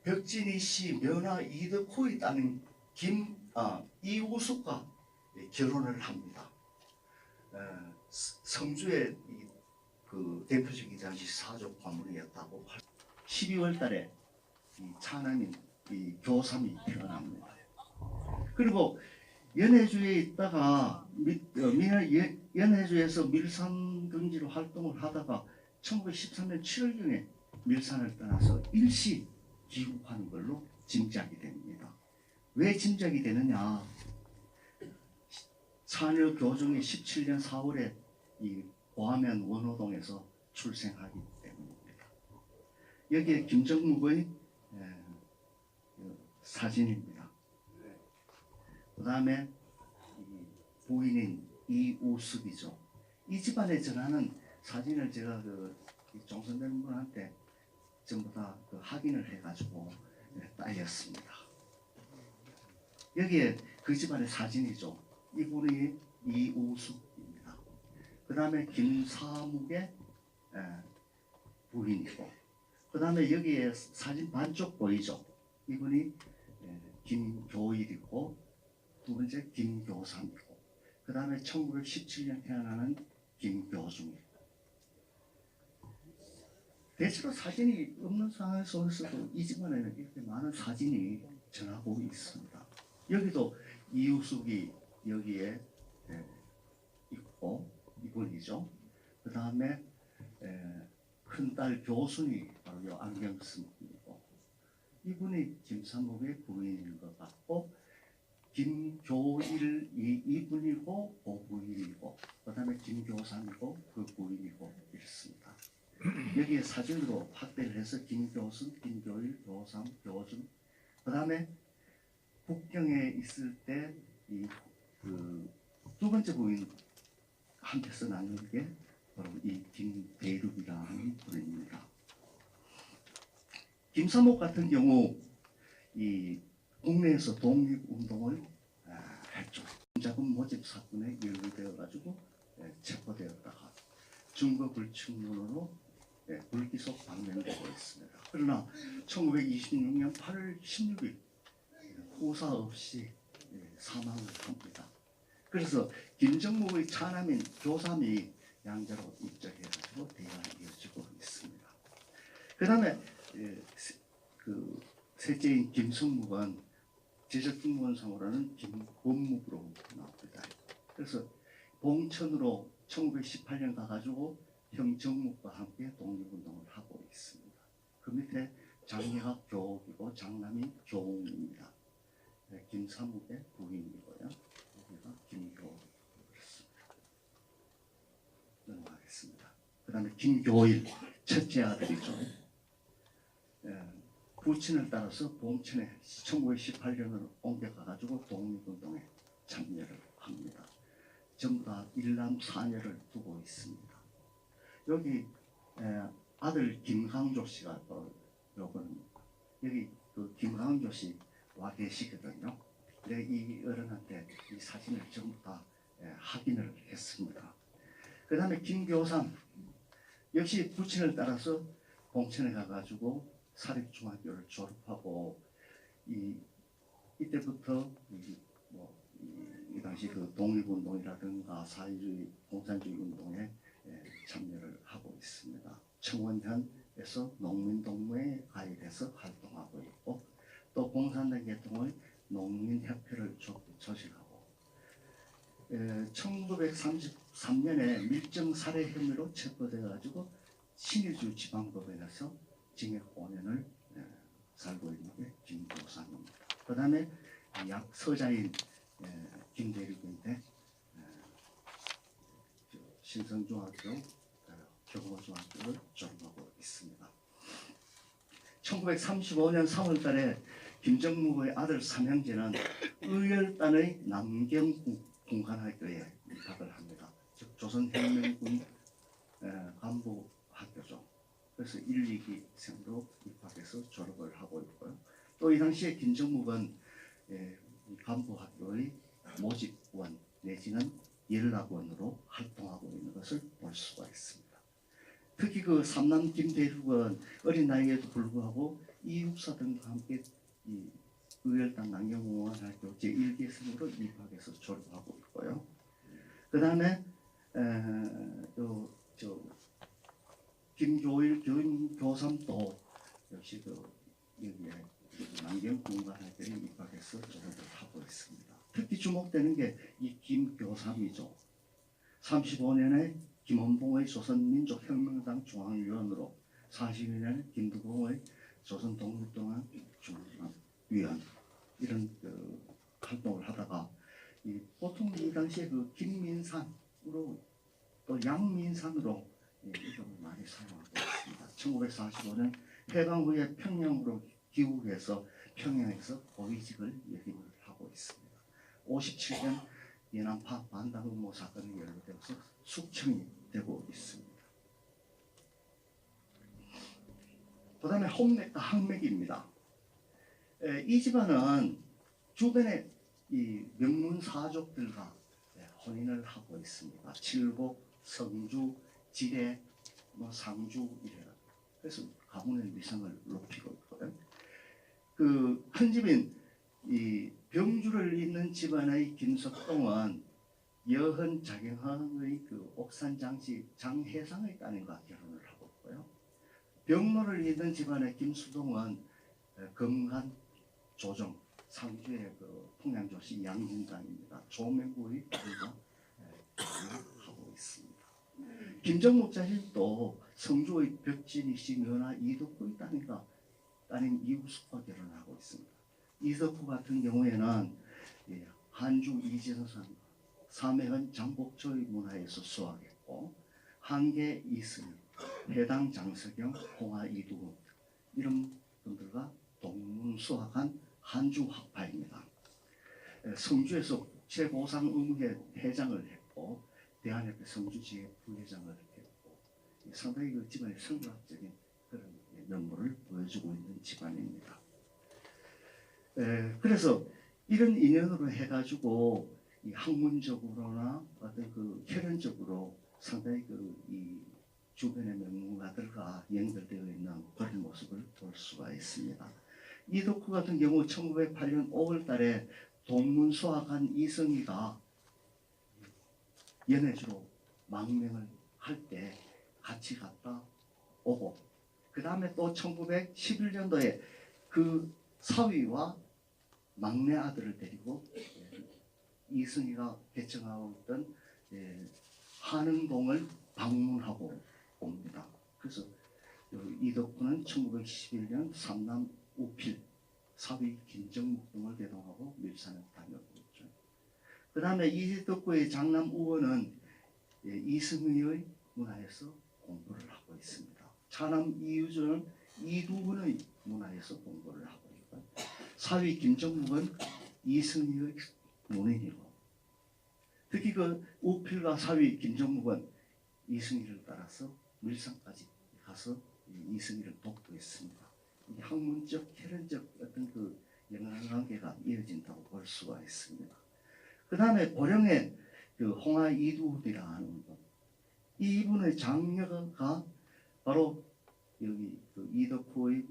벽진희 씨 면화 이덕호의 딸인 이우숙과 결혼을 합니다. 성주의 그 대표적인 당시 사족 가문이었다고 12월 달에 이 차남인 이 교삼이 태어납니다. 그리고 연해주에 있다가 연해주에서 밀산경지로 활동을 하다가 1913년 7월경에 밀산을 떠나서 일시 귀국하는 걸로 짐작이 됩니다. 왜 짐작이 되느냐? 사녀 교중이 17년 4월에 이 고하면 원호동에서 출생하기 때문입니다. 여기에 김정묵의 사진입니다. 그 다음에 부인인 이우숙이죠. 이 집안에 전하는 사진을 제가 그 종선되는 분한테 전부 다 그 확인을 해가지고 딸렸습니다. 여기에 그 집안의 사진이죠. 이분이 이우숙입니다. 그 다음에 김사묵의 부인이고, 그 다음에 여기에 사진 반쪽 보이죠. 이분이 김교일이고, 두 번째 김교삼이고, 그 다음에 1917년 태어나는 김교중이고. 대체로 사진이 없는 상황에서도 이 집안에는 이렇게 많은 사진이 전하고 있습니다. 여기도 이우숙이 여기에 있고, 이분이죠. 그 다음에 큰딸 교순이 바로 이 안경 쓴 분이고, 이분이 김삼옥의 부인인 것 같고, 김교일이 이분이고 그 부인이고, 그 다음에 김교삼이고 그 부인이고 이렇습니다. 여기에 사진으로 확대를 해서 김교순, 김교일, 교삼, 교준, 그 다음에 북경에 있을 때 이 두 번째 부인 한테서 나눈 게 바로 이 김대륙이라는 분입니다. 김삼옥 같은 경우 이 국내에서 독립운동을 했죠. 자금 모집 사건에 연루되어 가지고 체포되었다가 증거 불충분으로 불기소 방면되고 있습니다. 그러나 1926년 8월 16일 후사 없이 사망을 합니다. 그래서 김정묵의 차남인 교삼이 양자로 입적해가지고 대화가 이어지고 있습니다. 그 다음에 그 셋째인 김성묵은 제적증권상으로는 김범묵으로 나옵니다. 그래서 봉천으로 1918년 가가지고 형 정묵과 함께 독립운동을 하고 있습니다. 그 밑에 장녀가 교옥이고 장남이 교웅입니다. 김삼묵의 부인이고요. 여기가 김교옥. 넘어가겠습니다. 그 다음에 김교일, 첫째 아들이죠. 부친을 따라서 봉천에 1918년으로 옮겨가가지고 독립운동에 참여를 합니다. 전부 다 일남 사녀를 두고 있습니다. 여기 아들 김강조 씨가 요거는 여기 그 김강조 씨 와 계시거든요. 그래 이 어른한테 이 사진을 전부 다 확인을 했습니다. 그 다음에 김교삼 역시 부친을 따라서 봉천에 가가지고 사립중학교를 졸업하고 이때부터 이 당시 그 독립운동이라든가 사회주의 공산주의 운동에 참여를 하고 있습니다. 청원현에서 농민동무에 가입해서 활동하고 있고, 또 공산당 계통의 농민협회를 조직하고 1933년에 밀정 살해 혐의로 체포돼가지고 신의주 지방법원에서 징역 5년을 살고 있는 게 김교삼입니다. 그 다음에 약서자인 김대륙인데 신성중학교 경호중학교를 졸업하고 있습니다. 1935년 3월달에 김정무의 아들 삼형제는 의열단의 남경군관학교에 입학을 합니다. 즉 조선혁명군 간부 학교죠. 그래서 1, 2기생으로 입학해서 졸업을 하고 있고요. 또 이 당시에 김정묵은 이 간부학교의 모집원 내지는 연락원으로 활동하고 있는 것을 볼 수가 있습니다. 특히 그 삼남 김대륙은 어린 나이에도 불구하고 이육사 등과 함께 이 의열단 남경공관학교 제1기생으로 입학해서 졸업하고 있고요. 그 다음에 김조일 교삼도 역시 여기에 남경공관학교에 입학해서 졸업을 하고 있습니다. 특히 주목되는 게 이 김교삼이죠. 35년에 김원봉의 조선민족혁명당 중앙위원으로 42년에 김두봉의 조선독립동안 중앙위원 이런 활동을 하다가 보통 이 당시에 김민산으로 또 양민산으로 이름을 많이 사용하고 있습니다. 1945년 해방 후에 평양으로 귀국해서 평양에서 고위직을 역임을 하고 있습니다. 57년 예난파 반당 음모 사건이 연루되어서 숙청이 되고 있습니다. 그 다음에 홍맥과 항맥입니다. 이 집안은 주변에 이 명문사족들과 혼인을 하고 있습니다. 칠곡, 성주, 지뢰, 상주 이래요. 그래서 가문의 위상을 높이고 있고요. 그 큰 집인 이 병주를 잇는 집안의 김석동은 여헌 장영항의 그 옥산장씨 장혜상의 따님과 결혼을 하고 있고요. 병로를 잇는 집안의 김수동은 금간 조정 상주의 그 통양조씨 양진당입니다. 조명구의 딸과 하고 있습니다. 김정묵 자신도 성주의 벽진이씨 면화 이덕구의 따님 이우숙과 결혼하고 있습니다. 이덕구 같은 경우에는 한주 이진선, 삼해헌 장복조의 문화에서 수학했고 한계 이승, 해당 장석영, 홍하 이두근 이런 분들과 동문수학한 한주 학파입니다. 성주에서 국제보상의회 회장을 했고 대한협회 성주지회 부회장을 했고 상당히 그 집안의 성공학적인 그런 면모를 보여주고 있는 집안입니다. 그래서 이런 인연으로 해가지고 이 학문적으로나 어떤 그 혈연적으로 상당히 이 주변의 명문가들과 연결되어 있는 그런 모습을 볼 수가 있습니다. 이덕후 같은 경우 1908년 5월달에 동문수학한 이성희가 연해주로 망명을 할 때 같이 갔다 오고 그 다음에 또 1911년도에 그 사위와 막내 아들을 데리고 이승희가 개청하고 있던 한흥동을 방문하고 옵니다. 그래서 이덕후는 1911년 삼남 우필, 사위 김정묵 등을 대동하고 밀산을 다녀오고 있죠. 그 다음에 이덕후의 장남 우원은 이승희의 문화에서 공부를 하고 있습니다. 차남 이유준은 이두근의 문화에서 공부를 하고 있고 사위 김정묵은 이승희의 문인이고 특히 그 우필과 사위 김정묵은 이승희를 따라서 밀산까지 가서 이승희를 돕고 있습니다. 학문적, 혈연적 어떤 그 연관관계가 이어진다고 볼 수가 있습니다. 그 다음에 고령의 그 홍하 이두훈이라는 분, 이분의 장녀가 바로 여기 그 이덕후의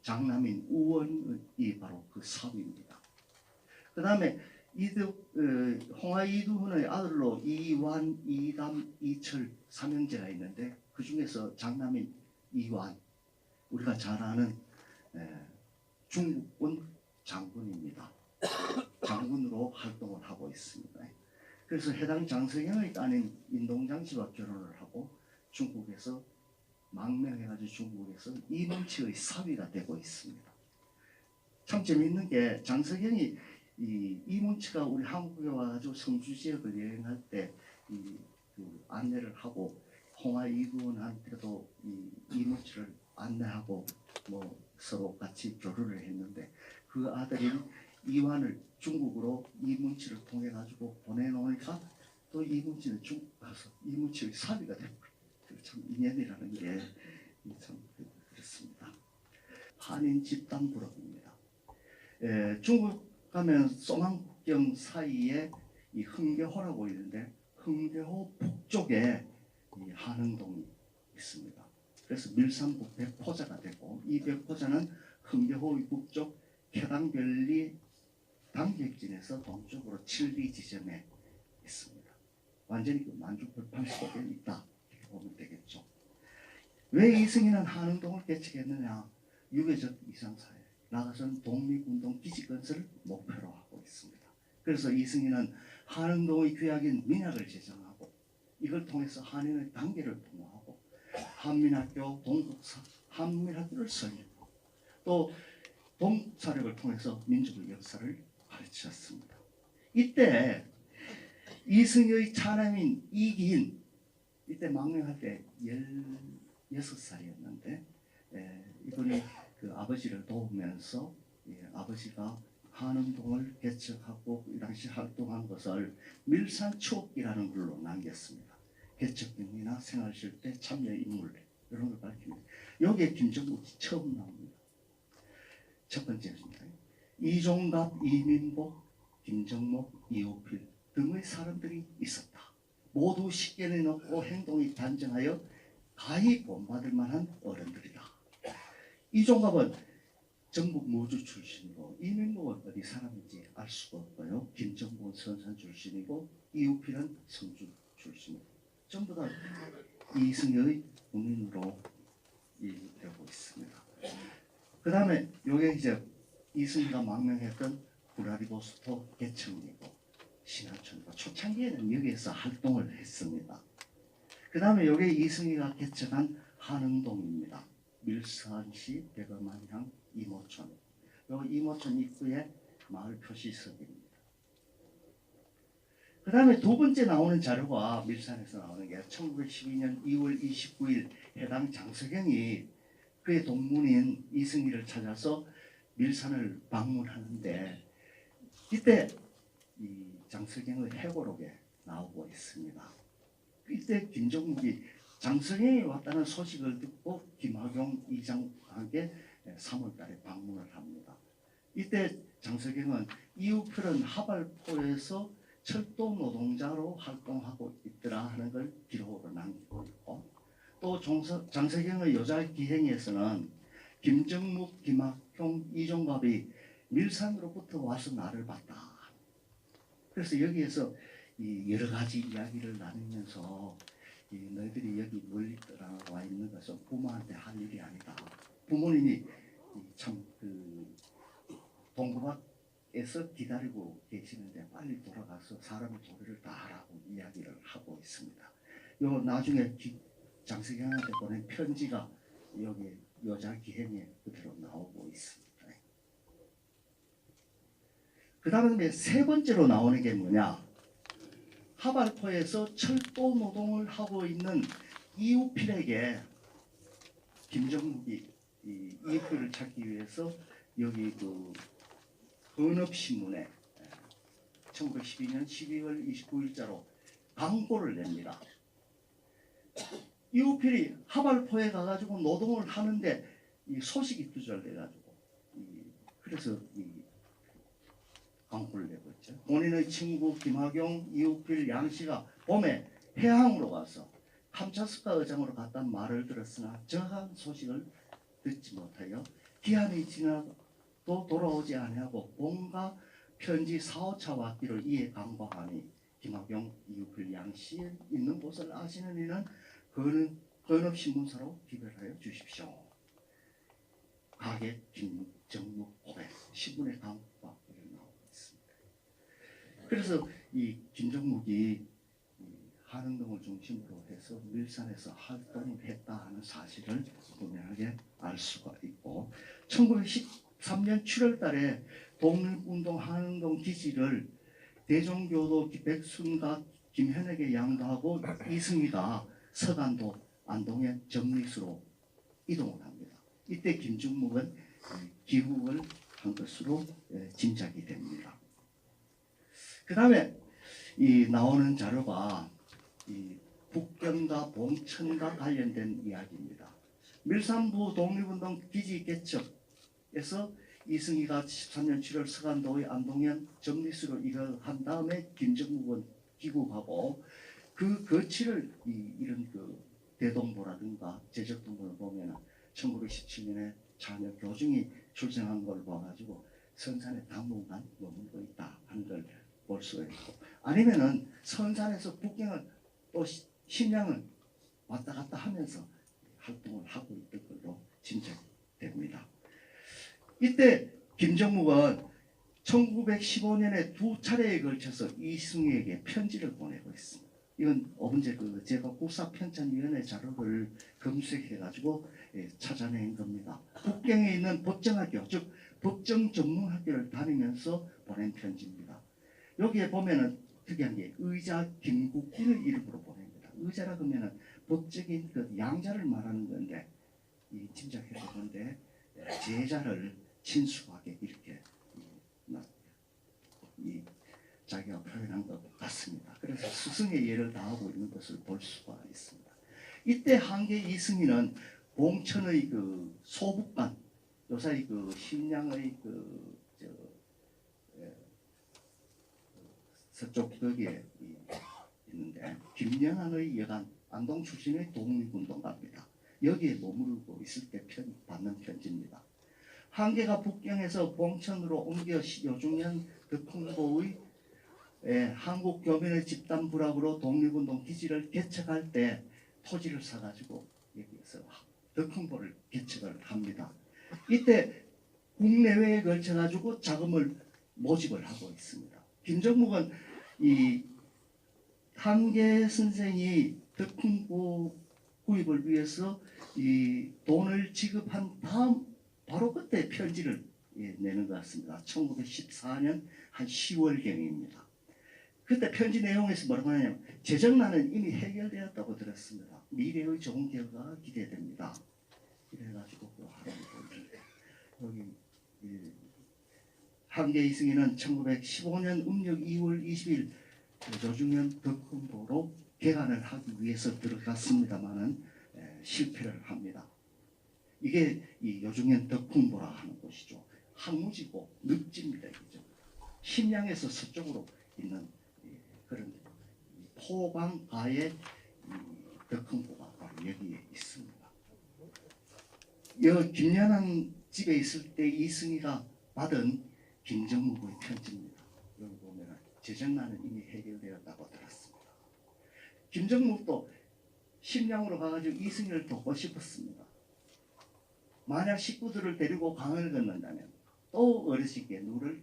장남인 우원이 바로 그 사위입니다. 그 다음에 홍하 이두훈의 아들로 이완, 이담, 이철 삼형제가 있는데 그 중에서 장남인 이완, 우리가 잘 아는 중국군 장군입니다. 장군으로 활동을 하고 있습니다. 그래서 해당 장석영의 따님 인동장 씨와 결혼을 하고 중국에서 망명해가지고 중국에서 이문치의 사위가 되고 있습니다. 참 재미있는 게 장석영이 이문치가 우리 한국에 와가지고 성주 지역을 여행할 때 그 안내를 하고 홍화 이군한테도 이 이모치를 안내하고 뭐 서로 같이 교류를 했는데 그 아들인 이완을 중국으로 이문치를 통해 가지고 보내놓으니까 또 이문치는 중국 가서 이문치의 사비가 되고 참 인연이라는 게 참 그렇습니다. 한인 집단 부록입니다. 중국 가면 소망국경 사이에 이 흥계호라고 있는데 흥계호 북쪽에 이 한흥동이 있습니다. 그래서 밀산북 백포자가 되고 이 백포자는 흥계호 북쪽 쾌당별리 단객진에서 동쪽으로 7리 지점에 있습니다. 완전히 그 만주벌판 속에 있다 이렇게 보면 되겠죠. 왜 이승희는 한흥동을 개척했느냐? 유교적 이상사회, 나아가서는 독립운동 기지건설을 목표로 하고 있습니다. 그래서 이승희는 한흥동의 규약인 민약을 제정하고 이걸 통해서 한인의 단계를 도모하고 한민학교, 동국사, 한민학교를 설립하고 또 동사력을 통해서 민족의 역사를 가르치셨습니다. 이때 이승희의 차남인 이기인 이때 망명할 때 16살이었는데 이분이 그 아버지를 도우면서 아버지가 한흥동을 개척하고 이 당시 활동한 것을 밀산 추억기라는 글로 남겼습니다. 개척경이나 생활실대 참여 인물 이런 걸 밝힙니다. 여기에 김정국이 처음 나옵니다. 첫 번째입니다. 이종갑, 이민복, 김정목, 이호필 등의 사람들이 있었다. 모두 식견이 높고 행동이 단정하여 가히 본받을 만한 어른들이다. 이종갑은 전북 무주 출신이고 이민복은 어디 사람인지 알 수가 없고요. 김정복은 선산 출신이고 이호필은 성주 출신이고 전부 다 이승희의 군인으로 되고 있습니다. 그 다음에 요게 이제 이승희가 망명했던 구라리고스토 개청이고 신하촌이고 초창기에는 여기에서 활동을 했습니다. 그 다음에 요게 이승희가 개척한 한흥동입니다. 밀산시 백엄한향 이모촌. 요 이모촌 입구에 마을 표시석입니다. 그 다음에 두 번째 나오는 자료가 밀산에서 나오는 게 1912년 2월 29일 해당 장석영이 그의 동문인 이승희를 찾아서 밀산을 방문하는데 이때 이 장석영의 해고록에 나오고 있습니다. 이때 김정국이 장석영이 왔다는 소식을 듣고 김학용 이장과 함께 3월달에 방문을 합니다. 이때 장석영은 이우필은 하발포에서 철도 노동자로 활동하고 있더라 하는 걸 기록으로 남기고 있고 또 장석영의 여자기행에서는 김정묵, 김학용, 이종갑이 밀산으로부터 와서 나를 봤다. 그래서 여기에서 이 여러 가지 이야기를 나누면서 너희들이 여기 멀리 떠나와 있는 것은 부모한테 할 일이 아니다. 부모님이 참 그 동부밖에서 기다리고 계시는데 빨리 돌아가서 사람의 도리를 다 하라고 이야기를 하고 있습니다. 요 나중에 장석영한테 보낸 편지가 여기 여자 기행에 그대로 나오고 있습니다. 그 다음에 세 번째로 나오는 게 뭐냐? 하발포에서 철도 노동을 하고 있는 이우필에게 김정국이 이우필을 찾기 위해서 여기 그 헌업신문에 1912년 12월 29일자로 광고를 냅니다. 이우필이 하발포에 가가지고 노동을 하는데 이 소식이 두절돼가지고 그래서 광고를 내고 있죠. 본인의 친구 김학용, 이우필, 양씨가 봄에 해항으로 가서 감차스카 의장으로 갔단 말을 들었으나 정확한 소식을 듣지 못하여 기한이 지나도 돌아오지 아니하고 뭔가 편지 4~5차 왔기를 이에 강박하니 김학용, 이우필, 양씨 있는 곳을 아시는 이는 헌업신문사로 기별하여 주십시오. 가게 김정묵 고백 신문에 강박 나오고 있습니다. 그래서 이 김정묵이 한흥동을 중심으로 해서 밀산에서 활동을 했다 하는 사실을 분명하게 알 수가 있고 1913년 7월 달에 독립운동 한흥동 기지를 대종교도 백순과 김현에게 양도하고 이승희가 서간도 안동의 정리수로 이동을 합니다. 이때 김중묵은 귀국을 한 것으로 짐작이 됩니다. 그 다음에 이 나오는 자료가 이 북경과 봉천과 관련된 이야기입니다. 밀산부 독립운동 기지 개척에서 이승희가 13년 7월 서간도의 안동현 정리수로 이걸 다음에 김정묵은 귀국하고 그 거치를 이런 그 대동보라든가 제적동보를 보면 1917년에 자녀 교중이 출생한 걸 봐가지고 선산에 당분간 머물고 있다 하는 걸 볼 수 있고, 아니면은 선산에서 북경을 또 심양을 왔다 갔다 하면서 활동을 하고 있던 걸로 짐작됩니다. 이때 김정묵은 1915년에 두 차례에 걸쳐서 이승희에게 편지를 보내고 있습니다. 이건 어번제 제가 국사편찬위원회 자료를 검색해가지고 찾아낸 겁니다. 북경에 있는 법정학교, 즉 법정전문학교를 다니면서 보낸 편지입니다. 여기에 보면은 특이한 게 의자 김국기를 이름으로 보냅니다. 의자라 그러면은 법적인 그 양자를 말하는 건데 짐작해서 그런데 제자를 친숙하게 이렇게 자기가 표현한 것 같습니다. 그래서 스승의 예를 다하고 있는 것을 볼 수가 있습니다. 이때 한계 이승희는 봉천의 그 소북간, 요사이 그 신양의 서쪽 거기에 있는데 김영환의 여간 안동 출신의 독립운동가입니다. 여기에 머무르고 있을 때 받는 편지입니다. 한계가 북경에서 봉천으로 옮겨 요중현 덕흥보의 한국 교민의 집단 부락으로 독립운동 기지를 개척할 때 토지를 사가지고 여기에서 덕흥보를 개척을 합니다. 이때 국내외에 걸쳐가지고 자금을 모집을 하고 있습니다. 김정묵은 이 한계 선생이 덕흥보 구입을 위해서 이 돈을 지급한 다음 바로 그때 편지를 내는 것 같습니다. 1914년 한 10월경입니다. 그때 편지 내용에서 뭐라고 하냐면 재정난은 이미 해결되었다고 들었습니다. 미래의 좋은 결과가 기대됩니다. 이래가지고 그 하나를 보여주는데 여기 한계 이승희는 1915년 음력 2월 20일 요중현 덕흥보로 개관을 하기 위해서 들어갔습니다마는 실패를 합니다. 이게 이 요중현 덕흥보라 하는 곳이죠. 항무지고 늪지입니다. 그죠? 심양에서 서쪽으로 있는 그런 포방가의 덕흥보가 바로 여기에 있습니다. 여 김연한 집에 있을 때 이승희가 받은 김정묵의 편지입니다. 여기 보면 재정난은 이미 해결되었다고 들었습니다. 김정묵도 심양으로 가가지고 이승희를 돕고 싶었습니다. 만약 식구들을 데리고 강을 건넌다면 또 어르신께 누를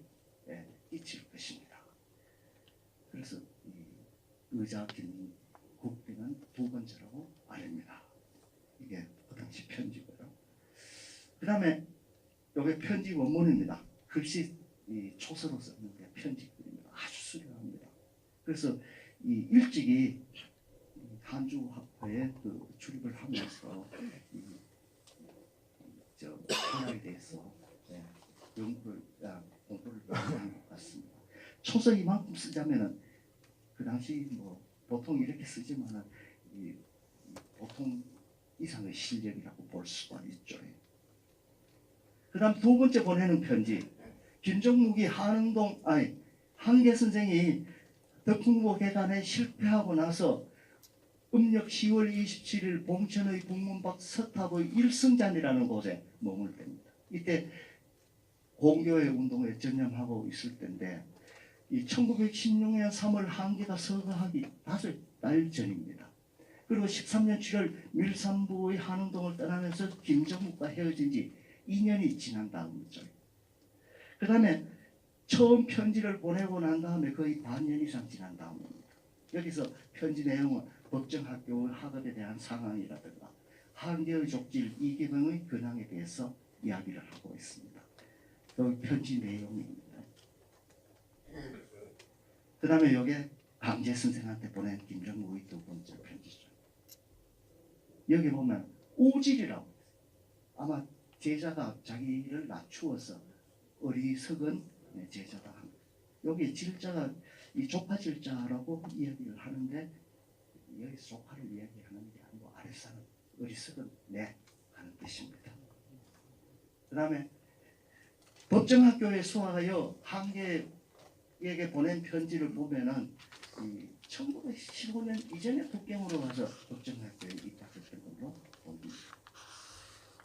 끼칠 것입니다. 그래서 이 의자 김국비는 두 번째라고 말합니다. 이게 그 당시 편지고요. 그 다음에 이게 편지 원문입니다. 글씨 초서로 썼는데 편지입니다. 아주 수려합니다. 그래서 이 일찍이 한주학회에 그 출입을 하면서 문화에 대해서 공부를 한 것 같습니다. 초서 이만큼 쓰자면은 그 당시 뭐 보통 이렇게 쓰지만은 보통 이상의 실력이라고 볼 수가 있죠. 그다음 두 번째 보내는 편지. 김정묵이 한계 선생이 덕흥보 개관에 실패하고 나서 음력 10월 27일 봉천의 북문밖 서탑의 일성잔이라는 곳에 머물답니다. 이때 공교회 운동에 전념하고 있을 때인데 이 1916년 3월 한계가 서거하기 5달 전입니다. 그리고 13년 7월 밀산부의 한운동을 떠나면서 김정묵과 헤어진 지 2년이 지난 다음이죠. 그 다음에 처음 편지를 보내고 난 다음에 거의 반년 이상 지난 다음입니다. 여기서 편지 내용은 법정학교 학업에 대한 상황이라든가 한계의 족질 이계병의 근황에 대해서 이야기를 하고 있습니다. 그 편지 내용입니다. 그 다음에 이게 강제 선생한테 보낸 김정묵의 두 번째 편지죠. 여기 보면 우질이라고 아마 제자가 자기를 낮추어서 어리석은 제자다. 여기 질자가 이 조파 질자라고 이야기를 하는데 여기 조파를 이야기하는 게 아니고 아랫사람 어리석은 내 하는 뜻입니다. 그 다음에 법정학교에 수학하여 한계에게 보낸 편지를 보면은 1915년 이전에 북경으로 가서 법정학교에 입학했던 걸로 봅니다.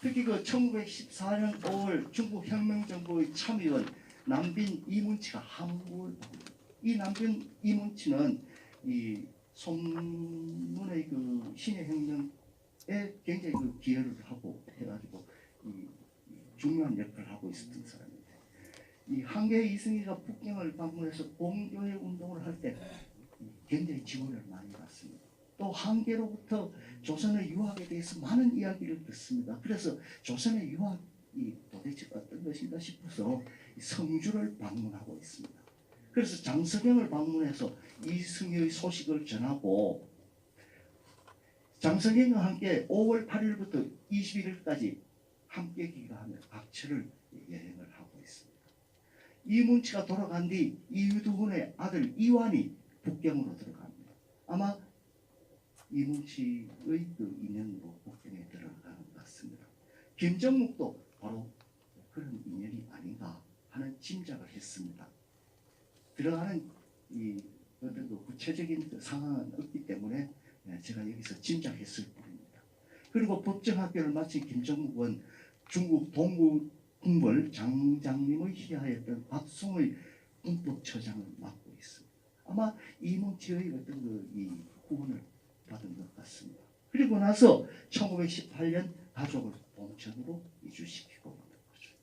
특히 그 1914년 5월 중국 혁명정부의 참의원 남빈 이문치가 한국을 방문합니다. 이 남빈 이문치는 이 송문의 그 신해혁명에 굉장히 그 기여를 하고 해가지고 이 중요한 역할을 하고 있었던 사람입니다. 이 한계 이승희가 북경을 방문해서 공교회 운동을 할 때 굉장히 지원을 많이 받습니다. 또 한계로부터 조선의 유학에 대해서 많은 이야기를 듣습니다. 그래서 조선의 유학이 도대체 어떤 것인가 싶어서 성주를 방문하고 있습니다. 그래서 장석영을 방문해서 이승희의 소식을 전하고 장석영과 함께 5월 8일부터 21일까지 함께 귀가하며 각처를 여행을 하고 있습니다. 이문치가 돌아간 뒤 이유두훈의 아들 이완이 북경으로 들어갑니다. 아마 이문치의 그 인연으로 북경에 들어가는 것 같습니다. 김정묵도 바로 그런 인연이 아닌가 하는 짐작을 했습니다. 들어가는 이 어떤 그 구체적인 그 상황은 없기 때문에 제가 여기서 짐작했을 뿐입니다. 그리고 법정학교를 마친 김정묵은 중국 동국군벌 장장님의 희하였던 박송의 군법처장을 맡고 있습니다. 아마 이문치의 어떤 이 후원을 받은 것 같습니다. 그리고 나서 1918년 가족을 봉천으로 이주시키고 있는 거죠.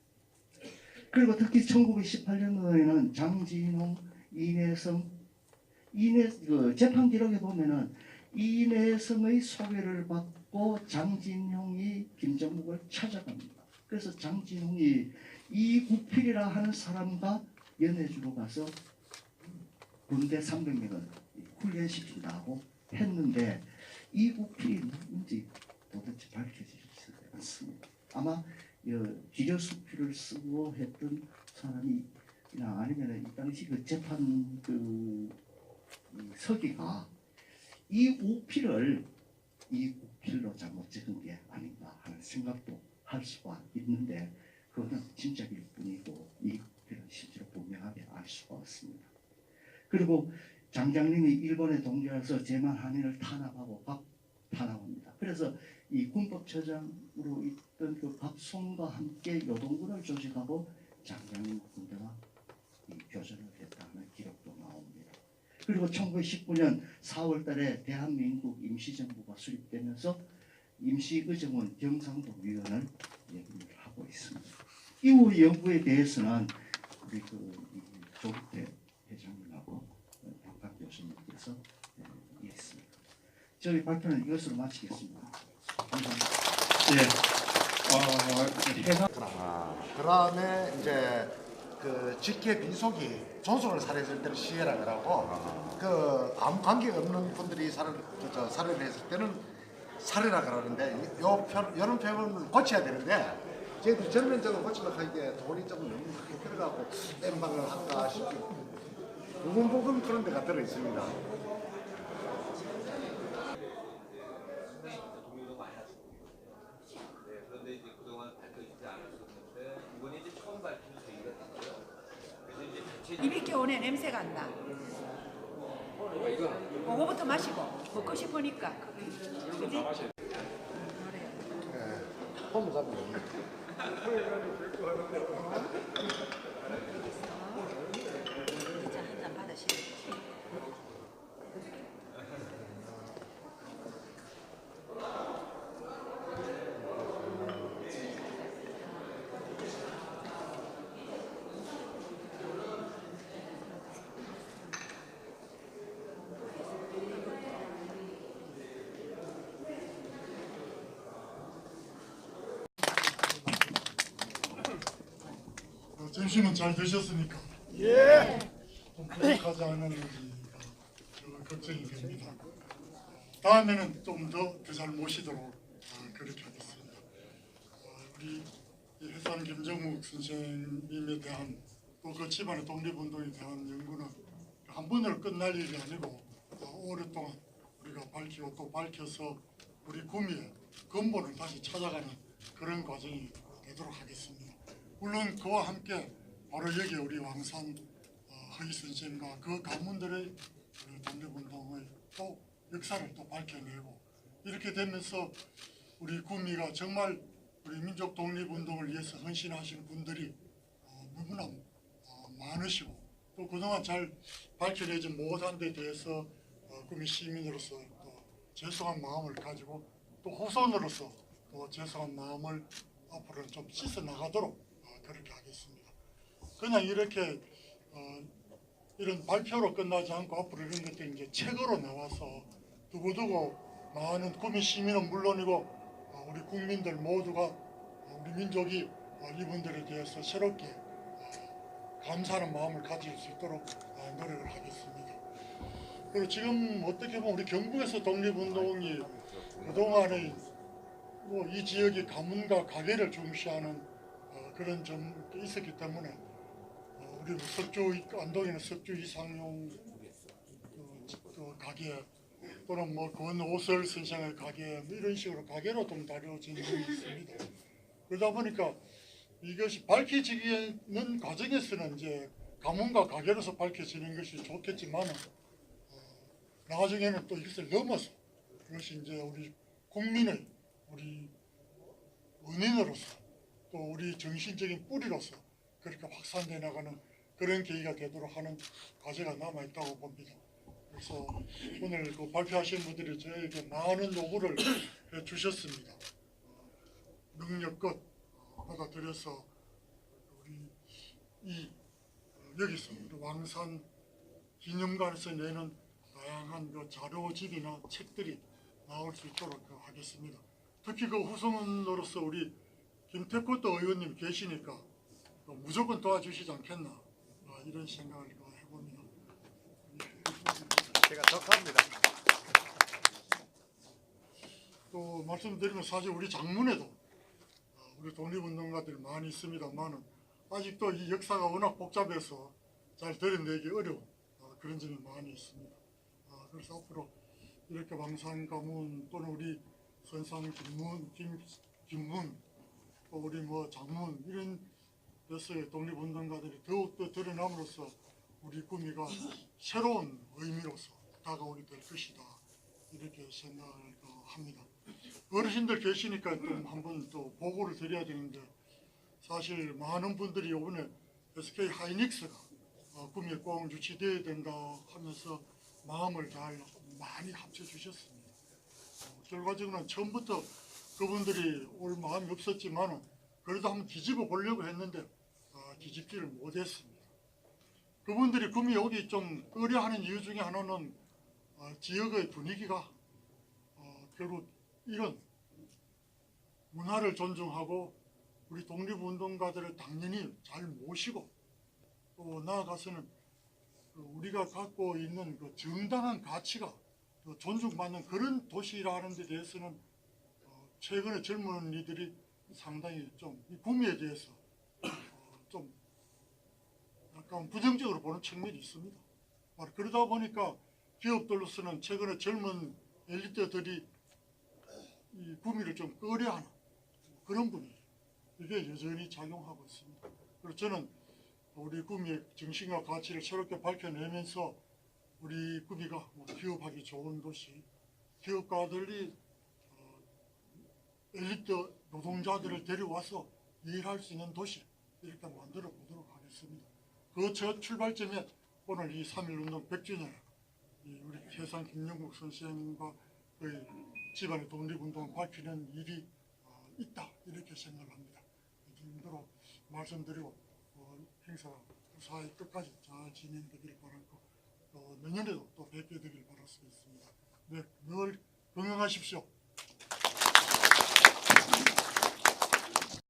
그리고 특히 1918년도에는 장진홍, 이내성, 그 재판 기록에 보면은 이내성의 소개를 받고 장진홍이 김정묵을 찾아갑니다. 그래서 장진홍이 이국필이라 하는 사람과 연해주로 가서 군대 300명을 훈련시킨다고 했는데 이국필이 누군지 도대체 밝혀지지 않습니다. 아마 기려수필을 쓰고 했던 사람이 아니면 이 당시 그 재판 그 서기가 이우필을 이국필로 잘못 적은 게 아닌가 하는 생각도 할 수가 있는데 그거는 짐작일 뿐이고 이국필은 실제로 분명하게 알 수가 없습니다. 그리고 장장님이 일본에 동조해서 제만 한인을 탄압하고 탄압합니다. 그래서 이 군법처장으로 있던 그 박송과 함께 요동군을 조직하고 장장님 군대와 교전을 했다는 기록도 나옵니다. 그리고 1919년 4월달에 대한민국 임시정부가 수립되면서 임시의정원 경상도위원을 얘기를 하고 있습니다. 이후 연구에 대해서는 우리 조국태 회장님하고 박박 교수님께서 있습니다. 저희 발표는 이것으로 마치겠습니다. 감사합니다. 그 다음에 이제 그 직계 비속이 조선을 살해했을 때는 시해라 그러고 그 아무 관계 없는 분들이 살해를 했을 때는 살해라 그러는데 이런 표현을 고쳐야 되는데 저희들이 전면적으로 고치려고 하기에 돈이 조금 너무 많이 들어가고 땜방을 한가 싶고 부분 그런 데가 들어있습니다. 그런데 이제 그동안 밝혀지지 않았었는데 이번에 이제 처음 밝힌 계기가 됐어요. 그래서 이제 입이 겨우네 냄새가 안 나. 그거부터 마시고 먹고 싶으니까. 그지? 폼 잡는 거. 진짜 한잔 받으시고. 점심은 잘 드셨습니까? 예. 좀 부족하지 않았는지 걱정이 됩니다. 다음에는 좀 더 잘 모시도록 그렇게 하겠습니다. 우리 이 해산 김정욱 선생님에 대한 또 그 집안의 독립운동에 대한 연구는 한 번으로 끝날 일이 아니고 오랫동안 우리가 밝히고 또 밝혀서 우리 구미의 근본을 다시 찾아가는 그런 과정이 되도록 하겠습니다. 물론 그와 함께 바로 여기 우리 왕산 허희 선생과 그 가문들의 그 독립운동의 또 역사를 또 밝혀내고 이렇게 되면서 우리 구미가 정말 우리 민족 독립운동을 위해서 헌신하신 분들이 너무나 많으시고 또 그동안 잘 밝혀내지 못한 데 대해서 구미 시민으로서 또 죄송한 마음을 가지고 또 후손으로서 또 죄송한 마음을 앞으로는 좀 씻어 나가도록 그렇게 하겠습니다. 그냥 이렇게 이런 발표로 끝나지 않고 앞으로 이런 것들이 이제 책으로 나와서 두고두고 많은 구미 시민은 물론이고 우리 국민들 모두가 우리 민족이 이분들에 대해서 새롭게 감사하는 마음을 가질 수 있도록 노력을 하겠습니다. 그리고 지금 어떻게 보면 우리 경북에서 독립운동이 그동안의 이 지역의 가문과 가계를 중시하는 그런 점이 있었기 때문에 우리 석주 안동에는 석주 이상용 그 가계 또는 뭐 권오설 선생의 가계 이런 식으로 가계로 좀 다뤄지는 게 있습니다. 그러다 보니까 이것이 밝혀지는 과정에서는 이제 가문과 가계로서 밝혀지는 것이 좋겠지만은 나중에는 또 이것을 넘어서 그것이 이제 우리 국민의 우리 원인으로서 또 우리 정신적인 뿌리로서 그렇게 확산돼 나가는 그런 계기가 되도록 하는 과제가 남아 있다고 봅니다. 그래서 오늘 그 발표하신 분들이 저에게 많은 요구를 해 주셨습니다. 능력껏 받아들여서 우리 이 여기서 우리 왕산 기념관에서 내는 다양한 그 자료집이나 책들이 나올 수 있도록 하겠습니다. 특히 그 후손으로서 우리 김태꽃도 의원님 계시니까 무조건 도와주시지 않겠나 이런 생각을 해봅니다. 제가 덕합니다. 또 말씀드리면 사실 우리 장문에도 우리 독립운동가들이 많이 있습니다만은 아직도 이 역사가 워낙 복잡해서 잘 드러내기 어려운 그런 점이 많이 있습니다. 그래서 앞으로 이렇게 왕산 가문 또는 우리 선산 김문 또 우리 뭐 장문 이런 데서의 독립운동가들이 더욱더 드러남으로써 우리 구미가 새로운 의미로서 다가오게 될 것이다 이렇게 생각을 합니다. 어르신들 계시니까 좀 한번 또 보고를 드려야 되는데 사실 많은 분들이 이번에 SK 하이닉스가 구미에 꼭 유치되어야 된다 하면서 마음을 잘 많이 합쳐주셨습니다. 결과적으로는 처음부터 그분들이 올 마음이 없었지만 그래도 한번 뒤집어 보려고 했는데 뒤집지를 못했습니다. 그분들이 구미 오기 좀 꺼려하는 이유 중에 하나는 지역의 분위기가 결국 이런 문화를 존중하고 우리 독립운동가들을 당연히 잘 모시고 또 나아가서는 우리가 갖고 있는 그 정당한 가치가 존중받는 그런 도시라는 데 대해서는 최근에 젊은이들이 상당히 좀 이 구미에 대해서 좀 약간 부정적으로 보는 측면이 있습니다. 그러다 보니까 기업들로서는 최근에 젊은 엘리트들이 이 구미를 좀 꺼려하는 그런 분위기 이게 여전히 작용하고 있습니다. 그래서 저는 우리 구미의 정신과 가치를 새롭게 밝혀내면서 우리 구미가 기업하기 좋은 도시, 기업가들이 엘리트 노동자들을 데려와서 일할 수 있는 도시 이렇게 만들어 보도록 하겠습니다. 그 첫 출발점에 오늘 이 3.1운동 100주년 우리 해산 김영국 선생과 그 집안의 독립운동을 밝히는 일이 있다 이렇게 생각을 합니다. 이 정도로 말씀드리고 행사 사회 끝까지 잘 진행되길 바라고 내년에도 또 뵙게 되길 바랄 수 있습니다. 네, 늘 건강하십시오.